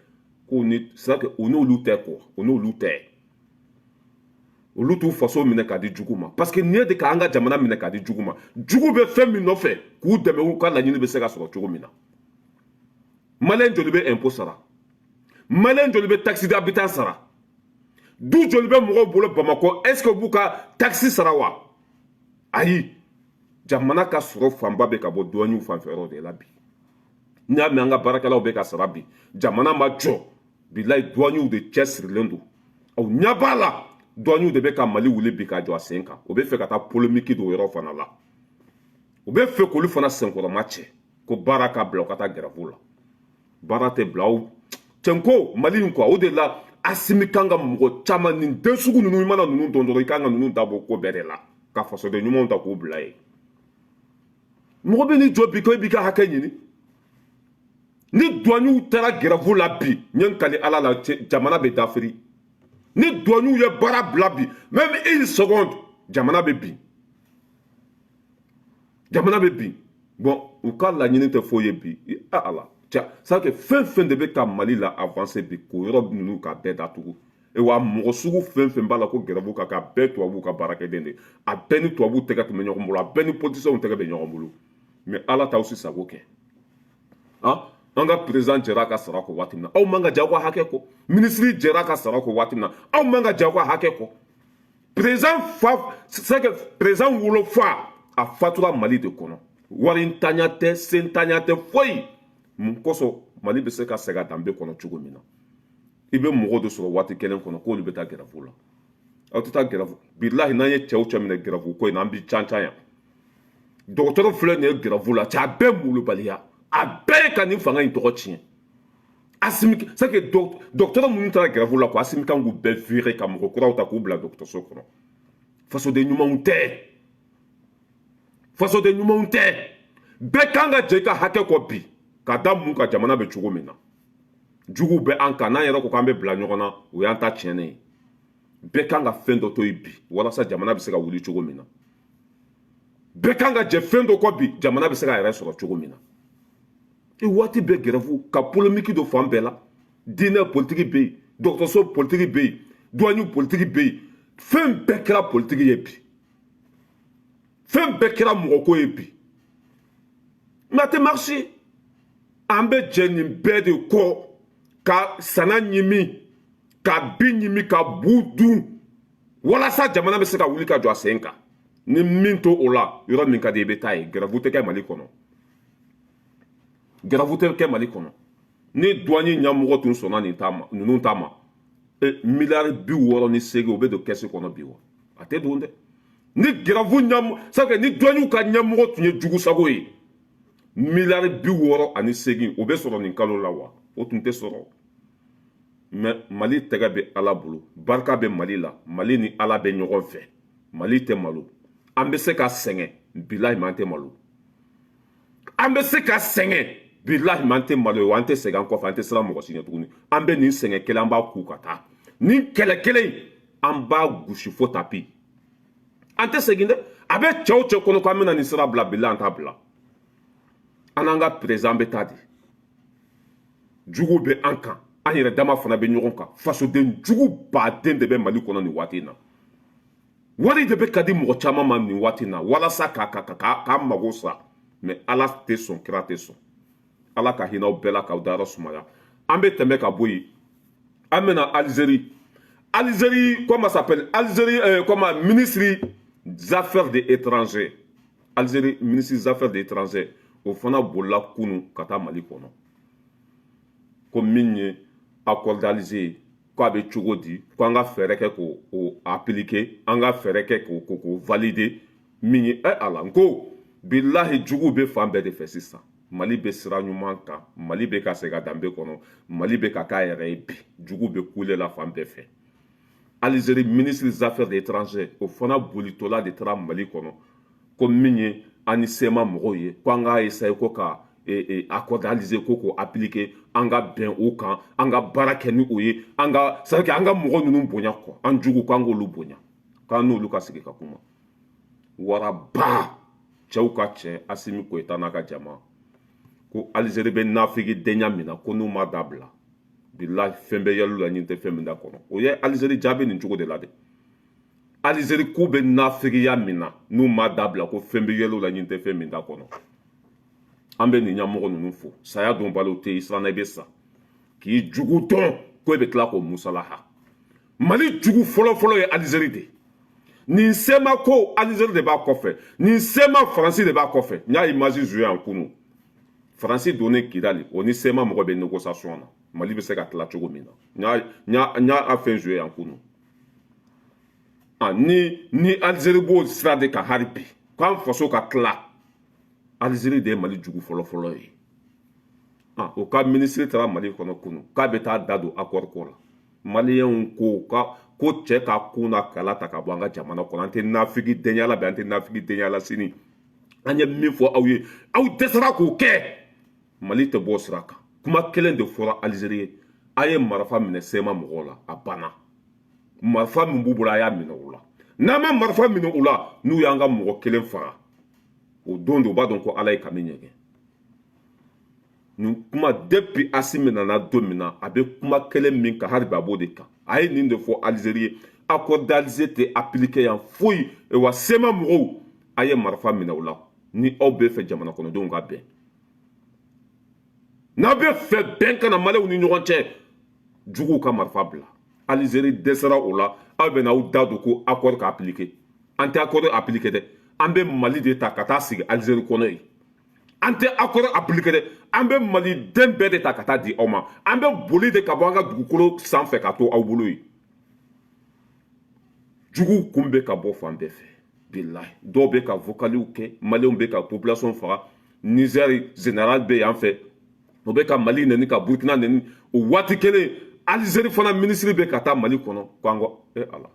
k'u ni c'est à dire o n'olu tɛ quoi o n'olu tɛ olu t'u faso minɛ k'a di jugu ma parce que nin ye de k'an ka jamana minɛ k'a di jugu ma jugu bɛ fɛn min nɔfɛ k'u dɛmɛ u ka laɲini bɛ se ka sɔrɔ cogo min na maliyɛn joli bɛ impôt sara maliyɛn joli bɛ taxe d'habitant sara du joli bɛ mɔgɔw bolo bamakɔ est ce que b'u ka taxe sara wa ayi jamana ka sɔrɔ fanba bɛ ka bɔ douaniw fanfɛ yɔrɔ de la bi n'i y'a mɛn an ka baarakɛlaw bɛ ka sara bi jamana ma jɔ bilayi douaniw de cɛsirilen don aw ɲɛ b'a la douaniw de bɛ ka mali wuli bi ka jɔ a sen kan o bɛ fɛ ka taa polémique don o yɔrɔ fana la u bɛ fɛ k'olu fana senkɔrɔma cɛ ko baara ka bila u ka taa grève la baara tɛ bila aw cɛnko mali in quoi o de la Assimi kan ka mɔgɔ caman nin den sugu ninnu i mana ninnu dɔn dɔrɔn i kan ka ninnu dabɔ ko bɛɛ de la ka fasoden ɲumanw ta k'u bila yen mɔgɔ bɛ n'i jɔ bi ko i b'i ka hakɛ ɲini ni douaniw taara grève la bi n ye n kali ala la jamana bɛ dafiri ni douaniw ye baara bila bi même une seconde jamana bɛ bin jamana bɛ bin bon u ka laɲini tɛ foyi ye bi ala c'est que fɛn fɛn de bɛ ka mali la avancer bi k'o yɔrɔ ninnu ka bɛɛ datugu wa mɔgɔ sugu fɛn fɛn b'a la ko grève ka kɛ a bɛɛ tubabuw ka baarakɛden de a bɛɛ ni tubabuw tɛgɛ tun bɛ ɲɔgɔn bolo a bɛɛ ni politiciens tɛgɛ bɛ ɲɔgɔn bolo mais ala t'aw si sago kɛ an ka président jɛra a ka sara kɔ waati min na aw man ka jɛ aw ka hakɛ kɔ ministre jɛra a ka sara kɔ waati min na aw man ka jɛ aw ka hakɛ kɔ président fa c'est que président wolofa a fatura mali de kɔnɔ wari ntanya tɛ sen ntanya tɛ foyi mun kosɔn mali bɛ se ka sɛgɛn danbe kɔnɔ cogo min na i bɛ mɔgɔw de sɔrɔ waati kelen kɔnɔ k'olu bɛ taa grève la aw tɛ taa grève bilahi n'an ye cɛw cɛ minɛ grève ko in na an bɛ can yan dɔgɔtɔrɔ filɛ nin ye grève la cɛ a bɛɛ molobaliya a bɛɛ ka nin fanga in tɔgɔ tiɲɛ Assimi c'est que dɔgɔtɔrɔ minnu taara grève la ko Assimi kan k'u bɛɛ virer ka mɔgɔ kuraw ta k'u bila dɔgɔtɔrɔso kɔnɔ fasoden ɲumanw tɛ fasoden ɲumanw tɛ bɛɛ kan ka jɛ i ka hakɛ kɔ bi ka da mun ka jamana bɛ cogo min na juguw bɛ an kan n'an yɛrɛ ko k'an bɛ bila ɲɔgɔn na o y'an ta tiɲɛnen ye bɛɛ kan ka fɛn dɔ to yen bi walasa jamana bɛ se ka wuli cogo min na bɛɛ kan ka jɛ fɛn dɔ kɔ bi jamana bɛ se ka yɛrɛ sɔrɔ cogo min na i waati bɛɛ grève ka polémique don fan bɛɛ la diinɛ politiki bɛ yen dɔgɔtɔrɔso politiki bɛ yen douaniw politiki bɛ yen fɛn bɛɛ kɛra politiki ye bi fɛn bɛɛ kɛra mɔgɔko ye bi mais a tɛ marché an bɛ jɛ nin bɛɛ de kɔ ka sana ɲimi ka bin ɲimi ka bu dun walasa jamana bɛ se ka wuli ka jɔ a sen kan ni min to o la yɔrɔ min ka di i bɛ taa ye grève tɛ kɛ mali kɔnɔ grève tɛ kɛ mali kɔnɔ ni douanier ɲɛmɔgɔ tun sɔnna ninnu ta ma miliyari 68 o bɛ don kɛsi kɔnɔ bi wa a tɛ don dɛ ni grève ɲɛmɔgɔ c'est que ni douaniw ka ɲɛmɔgɔ tun ye jugu sago ye miliyari 68 o bɛ sɔrɔ nin kalo la wa o tun tɛ sɔrɔ mais mali tɛgɛ bɛ ala bolo barika bɛ mali la mali ni ala bɛ ɲɔgɔn fɛ mali tɛ malo an bɛ se ka sɛgɛn bilahi man tɛ malo an bɛ se ka sɛgɛn bilahi man tɛ malo ye wa an tɛ segin an kɔfɛ an tɛ siran mɔgɔ si ɲɛ tuguni an bɛ nin sɛgɛn kelen an b'a ku ka taa nin kɛlɛ kelen an b'a gosi fo tapi an tɛ segin dɛ a bɛ cɛw cɛ kɔnɔ k'an bɛna nin sira bila bilahi an t'a bila an n'an ka président bɛ taa di juguw bɛ an kan an yɛrɛ dama fana bɛ ɲɔgɔn kan fasoden jugu baden de bɛ mali kɔnɔ nin waati in na wari de bɛ ka di mɔgɔ caman ma nin waati in na walasa k'a mago sa mais ala tɛ sɔn kira tɛ sɔn ala ka hinɛw bɛɛ la k'aw dayɔrɔ sumaya an bɛ tɛmɛ ka bɔ yen an bɛna Algérie comment ça s'appelle Algérie comment ministre des affaires étrangères Algérie ministre des affaires étrangères o fana bolila kunu ka taa mali kɔnɔ ko min ye accord d'Alger ko a bɛ cogo di ko an ka fɛɛrɛ kɛ k'o appliquer an ka fɛɛrɛ kɛ k'o valider min ye ala n ko bilahi jugu bɛ fan bɛɛ de fɛ sisan mali bɛ sira ɲuman kan mali bɛ ka segin a danbe kɔnɔ mali bɛ ka k'a yɛrɛ ye bi jugu bɛ kule la fan bɛɛ fɛ Algérie ministre des affaires étrangères o fana bolitɔla de taara mali kɔnɔ ko min ye an ni sema mɔgɔw ye ko an k'a essayer ko ka accord Alger ko k'o appliquer an ka bɛn o kan an ka baara kɛ ni o ye an ka c'est à dire an ka mɔgɔ ninnu bonya quoi an jugu k'an k'olu bonya k'an n'olu ka sigi ka kuma waraba cɛw ka cɛ Asimi Goïta n'a ka jama ko Algérie bɛ nafigi denya min na ko n'u ma dabila bilahi fɛn bɛ yɛlɛlu la ɲin tɛ fɛn min da kɔnɔ o ye Algérie jaabi nin cogo de la de Algérie k'u bɛ nafigiya min na n'u ma dabila ko fɛn bɛ yɛlɛlu la ɲin tɛ fɛn min da kɔnɔ an bɛ nin ɲɛmɔgɔ ninnu fo saya don balo tɛ Israël bɛ sa k'i jugu dɔn ko e bɛ tila k'o musalaha Mali jugu fɔlɔfɔlɔ ye Algérie de nin sema ko Algérie de b'a kɔfɛ nin sema Faransi de b'a kɔfɛ n y'a image joué yan kunu Faransi donnen Kidali o ni sema mɔgɔ bɛ négociation na Mali bɛ se ka tila cogo min na n y'a fɛn joué yan kunu ni Algérie b'o sira de kan hali bi k'an faso ka tila Algérie de ye Mali jugu fɔlɔfɔlɔ ye o ka ministre taara Mali kɔnɔ kunu k'a bɛ taa da don accord ko la maliyɛnw ko cɛ ka kun na kala ta ka bɔ an ka jamana kɔnɔ an tɛ nafigi denyala bi an tɛ nafigi denyala sini an ye min fɔ aw ye aw dɛsɛra k'o kɛ Mali tɛ bɔ sira kan kuma kelen de fɔra Algérie ye a ye marifa minɛ sema mɔgɔw la a banna marifa min b'u bolo a y'a minɛ u la n'an ma marifa minɛ u la n'u y'an ka mɔgɔ kelen faga o don de u b'a dɔn ko ala ye kami ɲɛgɛn nin kuma depuis Asimi nana don min na a bɛ kuma kelen min kan hali bi a b'o de kan a ye nin de fɔ Algérie ye accord d'Alger tɛ appliqué yan foyi wa sema mɔgɔw a ye marifa minɛ u la ni aw bɛ fɛ jamana kɔnɔdenw ka bɛn n'a bɛ fɛ bɛn kana maliyɛnw ni ɲɔgɔn cɛ juguw ka marifa bila Algérie dɛsɛra o la aw bɛ n'aw da don ko accord ka appliqué an tɛ accord appliqué dɛ an bɛ Mali de ta ka taa sigi Algérie kɔnɔ yen an tɛ accord appliqué dɛ an bɛ maliden bɛɛ de ta ka taa di aw ma an bɛ boli de ka bɔ an ka dugukolo sanfɛ ka to aw bolo yen juguw kun bɛ ka bɔ fan bɛɛ fɛ bilahi dɔw bɛ ka vocaliw kɛ maliyɛnw bɛ ka population faga Niger général bɛ yan fɛ o bɛ ka Mali neni ka Burkina neni o waati kelen Algérie fana ministre bɛ ka taa Mali kɔnɔ ko an ko ala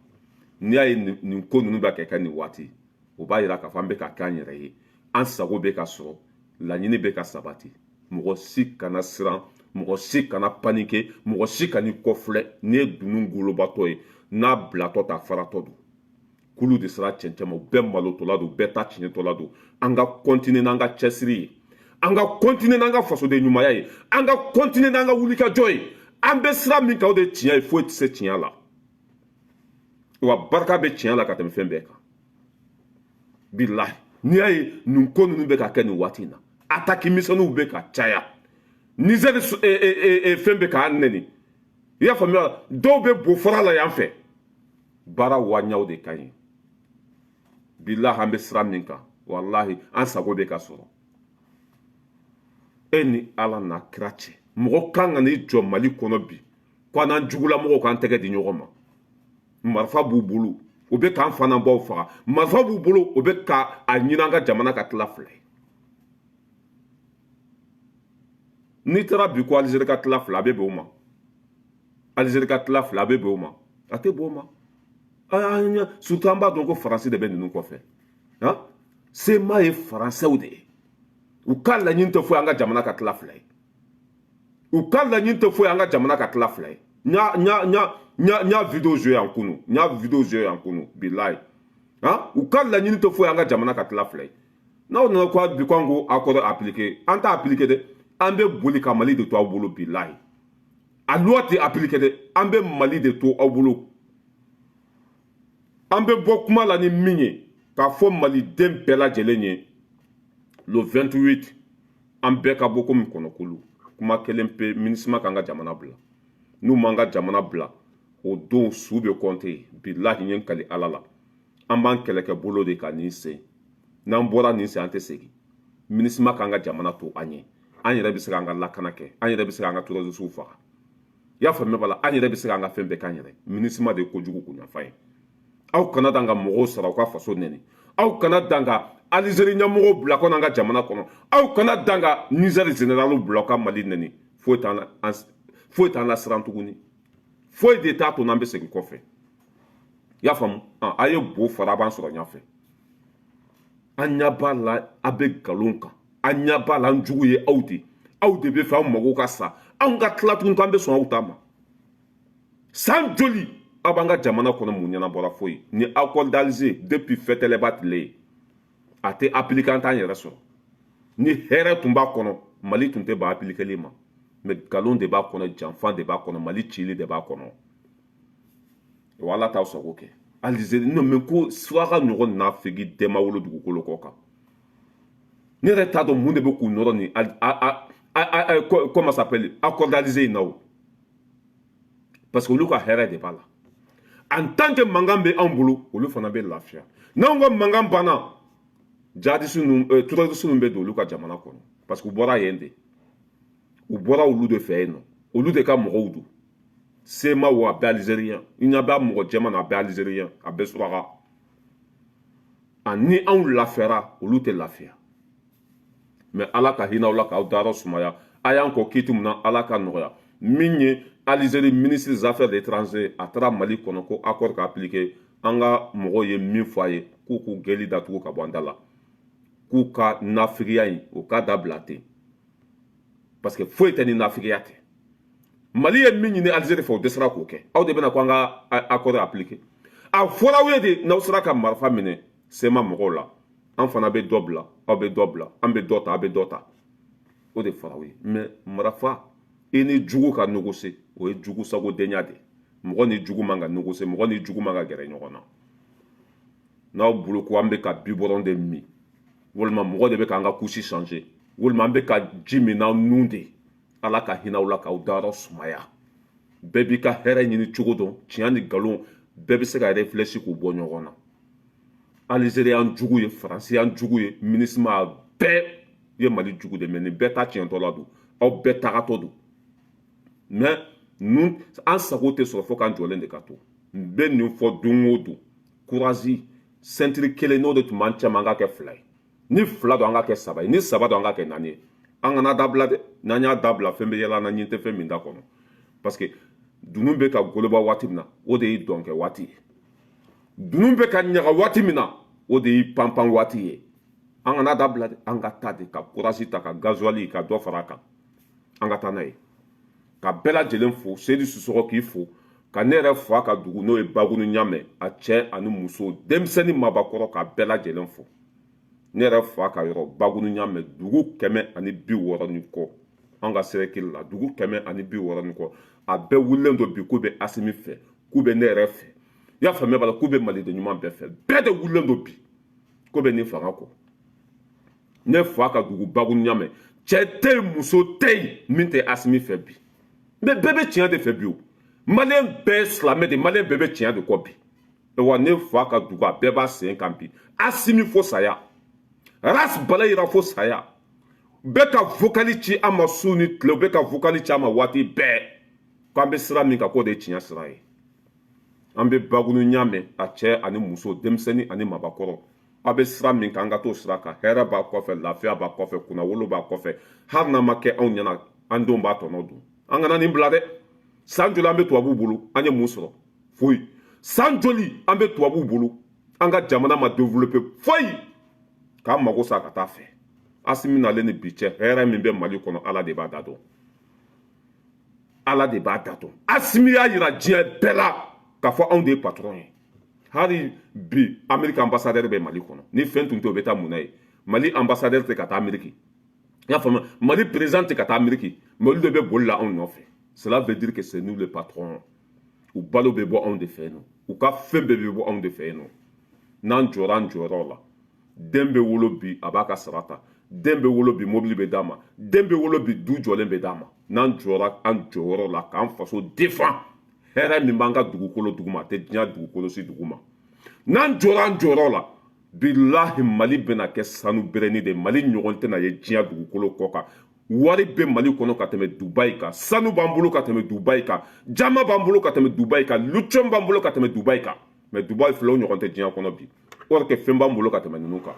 n'i y'a ye nin ko ninnu bɛ ka kɛ nin waati o b'a jira k'a fɔ an bɛ ka kɛ an yɛrɛ ye an sago bɛ ka sɔrɔ laɲini bɛ ka sabati mɔgɔ si kana siran mɔgɔ si kana panike mɔgɔ si kan'i kɔfilɛ n'i ye dunun golobatɔ ye n'a bilatɔ ta faratɔ don kulu de sera cɛncɛn ma u bɛɛ malotɔla don u bɛɛ ta tiɲɛtɔla don an ka continuer n'an ka cɛsiri ye an ka continuer n'an ka fasoden ɲumanya ye an ka continuer n'an ka wulikajɔ ye an bɛ sira min kan o de ye tiɲɛ ye foyi tɛ se tiɲɛ la wa barika bɛ tiɲɛ la ka tɛmɛ fɛn bɛɛ kan bilahi n'i y'a ye nin ko ninnu bɛ ka kɛ nin waati in na attaque misɛnninw bɛ ka caya Niger fɛn bɛ k'a nɛni i y'a faamuya dɔw bɛ Bofara la yan fɛ baara waɲaw de ka ɲi bilahi an bɛ sira min kan walahi an sago bɛ ka sɔrɔ e ni ala n'a kira cɛ mɔgɔ kan ka n'i jɔ Mali kɔnɔ bi ko an n'an jugulamɔgɔw k'an tɛgɛ di ɲɔgɔn ma marifa b'u bolo u bɛ k'an fana baw faga marifa b'u bolo u bɛ ka a ɲini an ka jamana ka tila fila ye n'i taara bi ko Algérie ka tila fila a bɛ bɛn o ma Algérie ka tila fila a bɛ bɛn o ma a tɛ bɛn o ma surtout an b'a dɔn ko Faransi de bɛ ninnu kɔfɛ sema ye Faransɛw de ye u ka laɲini tɛ foyi an ka jamana ka tila fila ye u ka laɲini tɛ foyi an ka jamana ka tila fila ye n y'a video joué yan kunu bilahi u ka laɲini tɛ foyi an ka jamana ka tila fila ye n'aw nana ko bi ko an ko accord appliqué an t'a appliqué dɛ an bɛ boli ka Mali de to aw bolo bilahi a loi tɛ appliqué dɛ an bɛ Mali de to aw bolo an bɛ bɔ kuma la ni min ye k'a fɔ maliden bɛɛ lajɛlen ye le 28 an bɛɛ ka bɔ komi kɔnɔkulu kuma kelen pe MINUSMA k'an ka jamana bila n'u m'an ka jamana bila o don su bɛ compter bilahi n ye n kali ala la an b'an kɛlɛkɛ bolo de ka nin sen n'an bɔra nin sen an tɛ segin MINUSMA k'an ka jamana to an ye an yɛrɛ bɛ se k'an ka lakana kɛ an yɛrɛ bɛ se k'an ka terrorisiw faga y'a faamuya b'a la an yɛrɛ bɛ se k'an ka fɛn bɛɛ k'an yɛrɛ MINUSMA de ye kojugu kun ɲafa ye aw kana dan ka mɔgɔw sara u ka faso nɛni aw kana dan ka Alizeri ɲɛmɔgɔw bila kɔnɔ an ka jamana kɔnɔ aw kana dan ka Niger général bila u ka Mali nɛni foyi t'an la siran tuguni foyi de t'a to n'an bɛ segin kɔfɛ y'a faamu a ye bo fara a b'an sɔrɔ ɲɛfɛ an ɲɛ b'a la a bɛ nkalon kan an ɲɛ b'a la an jugu ye aw de bɛ fɛ aw mago ka sa anw ka tila tuguni k'an bɛ sɔn aw ta ma san joli aw b'an ka jamana kɔnɔ mun ɲɛnabɔra foyi ni accord d'Alger depuis fɛtɛlɛba tile ye a tɛ appliquer an t'an yɛrɛ sɔrɔ ni hɛrɛ tun b'a kɔnɔ Mali tun tɛ ban appliquer ma mais nkalon de b'a kɔnɔ janfa de b'a kɔnɔ Mali cili de b'a kɔnɔ wa Ala t'aw sago kɛ Alizeri non mais ko suraka ɲɔgɔn nafigi dɛma wolo dugukolo kɔ kan ne yɛrɛ t'a dɔn mun de bɛ k'u nɔrɔ ni comment ça s'appelle accord d'Alger in na o parce que olu ka hɛrɛ de b'a la en tant que mankan bɛ anw bolo olu fana bɛ lafiya n'anw ka mankan banna jihadistes ninnu terroristes ninnu bɛ don olu ka jamana kɔnɔ parce que u bɔra yen de u bɔra olu de fɛ yen nɔ olu de ka mɔgɔw don sema wo a bɛɛ alizeriyɛn i ɲɛ bɛ mɔgɔ jɛman na a bɛɛ alizeriyɛn a bɛɛ suraka ani anw lafiyara olu tɛ lafiya mais Ala ka hinɛ aw la k'aw dayɔrɔ sumaya a y'an kɔ kiiti min na Ala ka nɔgɔya min ye Alizeri ministre des affaires étrangères a taara Mali kɔnɔ ko accord ka appliquer an ka mɔgɔw ye min fɔ a ye k'u k'u gɛli datugu ka bɔ an da la k'u ka nafigiya in o k'a dabila ten parce que foyi tɛ ni nafigiya tɛ Mali ye min ɲini Alizeri fɛ o dɛsɛra k'o kɛ aw de bɛna ko an ka accord appliquer a fɔra aw ye de n'aw sera ka marifa minɛ sema mɔgɔw la an fana bɛ dɔ bila aw bɛ dɔ bila an bɛ dɔ ta aw bɛ dɔ ta o de fɔra aw ye mais marifa i ni jugu ka négocier o ye jugu sagodenya de mɔgɔ ni jugu man ka négocier mɔgɔ ni jugu man ka gɛrɛ ɲɔgɔn na n'aw bolo ko an bɛ ka biberon de min walima mɔgɔ de bɛ k'an ka couche changer walima an bɛ ka ji min n'aw nun de Ala ka hinɛ aw la k'aw dayɔrɔ sumaya bɛɛ b'i ka hɛrɛ ɲini cogo dɔn tiɲɛ ni nkalon bɛɛ bɛ se ka réfléchir k'u bɔ ɲɔgɔn na Alizeri y'an jugu ye Faransi y'an jugu ye MINUSMA bɛɛ ye Mali jugu de mais nin bɛɛ ta tiɲɛtɔ la don aw bɛɛ tagatɔ don mais nun an sago tɛ sɔrɔ fo k'an jɔlen de ka to n bɛ nin fɔ don o don courage ceinture kelen n'o de tun b'an cɛ ma an ka kɛ fila ye ni fila don an ka kɛ saba ye ni saba don an ka kɛ naani ye an kana dabila dɛ n'an y'a dabila fɛn bɛ yɛlɛ na ɲin tɛ fɛn min da kɔnɔ parce que dunun bɛ ka goloba waati min na o de ye dɔnkɛ waati ye dunun bɛ ka ɲaga waati min na o de ye panpan waati ye an kana dabila dɛ an ka taa de ka courage ta ka gasoil ka dɔ fara a kan an ka taa n'a ye ka bɛɛ lajɛlen fo Seydou Sissoko k'i fo ka ne yɛrɛ fo a ka dugu n'o ye Bagunu Ɲamɛ a cɛ ani muso denmisɛnnin mabakɔrɔ ka bɛɛ lajɛlen fo ne yɛrɛ fo a ka yɔrɔ Bagunu Ɲamɛ dugu 160 ni kɔ an ka Serekili la dugu 160 ni kɔ a bɛɛ wulilen don bi k'u bɛ Asimi fɛ k'u bɛ ne yɛrɛ fɛ i y'a faamuya b'a la k'u bɛ maliden ɲuman bɛɛ fɛ bɛɛ de wulilen don bi k'u bɛ nin fanga kɔ ne fo a ka dugu Bagunu Ɲamɛ cɛ tɛ yen muso tɛ yen min tɛ Asimi fɛ bi mais bɛɛ bɛ tiɲɛ de fɛ bi o maliyɛn bɛɛ ye silamɛ de maliyɛn bɛɛ bɛ tiɲɛ de kɔ bi wa ne fa ka dugu a bɛɛ b'a sen kan bi Asimi fo saya ras bala yira fo saya bɛɛ ka vocali ci an ma su ni tile bɛɛ ka vocali ci an ma waati bɛɛ k'an bɛ sira min kan k'o de ye tiɲɛ sira ye an bɛ Bagunu Ɲamɛ a cɛ ani muso denmisɛnnin ani mabakɔrɔ aw bɛ sira min kan an ka t'o sira kan hɛrɛ b'a kɔfɛ lafiya b'a kɔfɛ kunnawolo b'a kɔfɛ hali n'a ma kɛ anw ɲɛna an denw b'a tɔnɔ dun an kana nin bila dɛ san joli an bɛ tubabuw bolo an ye mun sɔrɔ foyi san joli an bɛ tubabuw bolo an ka jamana ma développer foyi k'an mago sa ka taa fɛ Asimi nalen ni bi cɛ hɛrɛ min bɛ Mali kɔnɔ Ala de b'a da dɔn Ala de b'a da dɔn Asimi y'a yira diɲɛ bɛɛ la k'a fɔ anw de ye patron ye hali bi Amérique ambassadeur bɛ Mali kɔnɔ ni fɛn tun tɛ o bɛ taa mun na ye Mali ambassadeur tɛ ka taa Amérique i y'a faamuya Mali président tɛ ka taa Amérique mais olu de bɛ boli la anw nɔfɛ cela veut dire que c'est nous les patrons u balo bɛ bɔ anw de fɛ yen nɔ u ka fɛn bɛɛ bɛ bɔ anw de fɛ yen nɔ n'an jɔra an jɔyɔrɔ la den bɛ wolo bi a b'a ka sara ta den bɛ wolo bi mobili bɛ d'a ma den bɛ wolo bi du jɔlen bɛ d'a ma n'an jɔra an jɔyɔrɔ la k'an faso défend hɛrɛ min b'an ka dugukolo duguma a tɛ diɲɛ dugukolo si duguma n'an jɔra an jɔyɔrɔ la bilahi Mali bɛna kɛ sanu bereni de Mali ɲɔgɔn tɛna ye diɲɛ dugukolo kɔ kan wari bɛ mali kɔnɔ ka tɛmɛ dubayi kan sanu b'an bolo ka tɛmɛ dubayi kan jama b'an bolo ka tɛmɛ dubayi kan lution b'an bolo ka tɛmɛ dubayi kan mais dubayi filɛ o ɲɔgɔn tɛ diɲɛ kɔnɔ bi or que fɛn b'an bolo ka tɛmɛ ninnu kan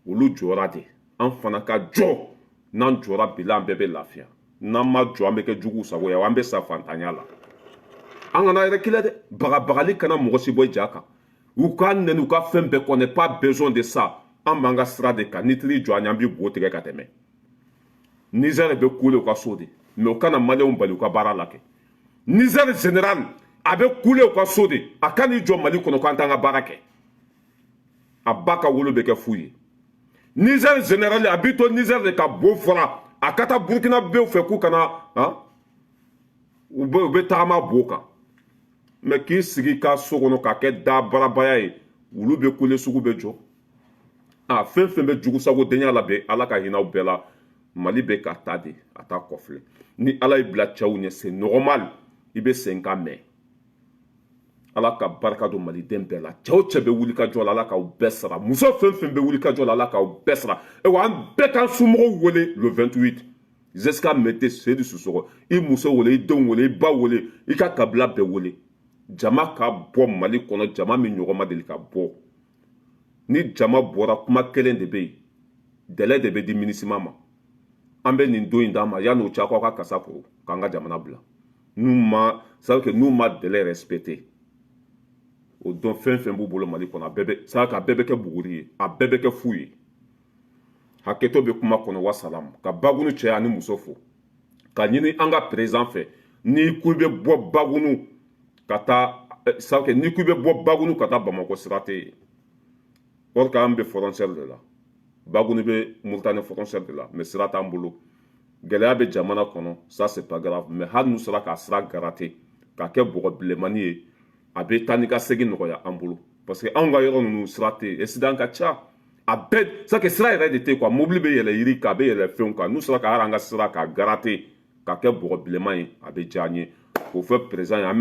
olu jɔra de an fana ka jɔ n'an jɔra bi la an bɛɛ bɛ lafiya n'an ma jɔ an bɛ kɛ juguw sago ye an bɛ sa fantanya la an kana yɛrɛ kɛlɛ dɛ bagabagali kana mɔgɔ si bɔ ja kan u ka nɛni u ka fɛn bɛɛ kɔnɛ pas besoin de ça an b'an ka sira de kan n'i tiri jɔ an y'an b'i bo tigɛ ka tɛmɛ Niger bɛ kule u ka so de mais u kana maliyɛnw bali u ka baara la kɛ Niger général a bɛ kule u ka so de a ka n'i jɔ mali kɔnɔ k'an t'an ka baara kɛ a ba ka wolo bɛ kɛ fu ye Niger général a b'i to Niger de ka bo fɔra a ka taa Burkina bew fɛ k'u kana u bɛ tagama bo kan mais k'i sigi ka so kɔnɔ k'a kɛ da barabaya ye olu bɛ kule sugu bɛ jɔ fɛn fɛn bɛ jugu sago denya la bɛ ala ka hinɛw bɛɛ la mali bɛ ka taa de a taa kɔfilɛ ni ala y'i bila cɛw ɲɛ c'est normal i bɛ sen ka mɛn ala ka barika don maliden bɛɛ la cɛw cɛ bɛ wuli ka jɔ la ala k'aw bɛɛ sara muso fɛn fɛn bɛ wuli ka jɔ la ala k'aw bɛɛ sara wa an bɛɛ k'an somɔgɔw wele le 28 jusqu'à mete Seydou Sissoko i muso wele i denw wele i ba wele i ka kabila bɛɛ wele jama ka bɔ mali kɔnɔ jama min ɲɔgɔn ma deli ka bɔ ni jama bɔra kuma kelen de bɛ yen dɛlɛ de bɛ di minisima ma an bɛ nin don in d'a ma yan'o cɛ k'aw ka kasa foro k'an ka jamana bila n'u ma dɛlɛ respecté o don fɛn fɛn b'u bolo mali kɔnɔ a bɛɛ bɛ kɛ buguri ye a bɛɛ bɛ kɛ fu ye hakɛto bɛ kuma kɔnɔ wasalamu ka bagunu cɛ ani muso fo ka ɲini an ka président fɛ n'i ko i bɛ bɔ bagunu ka taa n'i ko i bɛ bɔ bagunu ka taa bamakɔ sira tɛ yen or que an bɛ frontière de la bagunu bɛ Mauritanie frontière de la mais sira t'an bolo gɛlɛya bɛ jamana kɔnɔ ça c'est pas grave mais hali n'u sera k'a sira garate k'a kɛ bɔgɔ bilenmani ye a bɛ taa ni ka segin nɔgɔya an bolo parce que anw ka yɔrɔ ninnu sira tɛ yen accident ka ca a bɛɛ c'est que sira yɛrɛ de tɛ yen quoi mobili bɛ yɛlɛ yiri kan a bɛ yɛlɛ fɛnw kan n'u sera ka hali an ka sira k'a garate k'a kɛ bɔgɔ bilenman ye a bɛ diya an ye k'o fɛ président ye an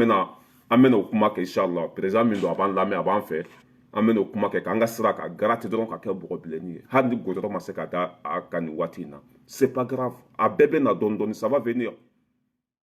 bɛna o kuma kɛ inchallah président min don a b'an lamɛn a b'an fɛ an bɛna o kuma kɛ k'an ka sira ka garate dɔrɔn ka kɛ bɔgɔ bilenni ye hali ni goudron ma se ka da a kan nin waati in na c'est pas grave a bɛɛ bɛ na dɔɔni dɔɔni ça va venir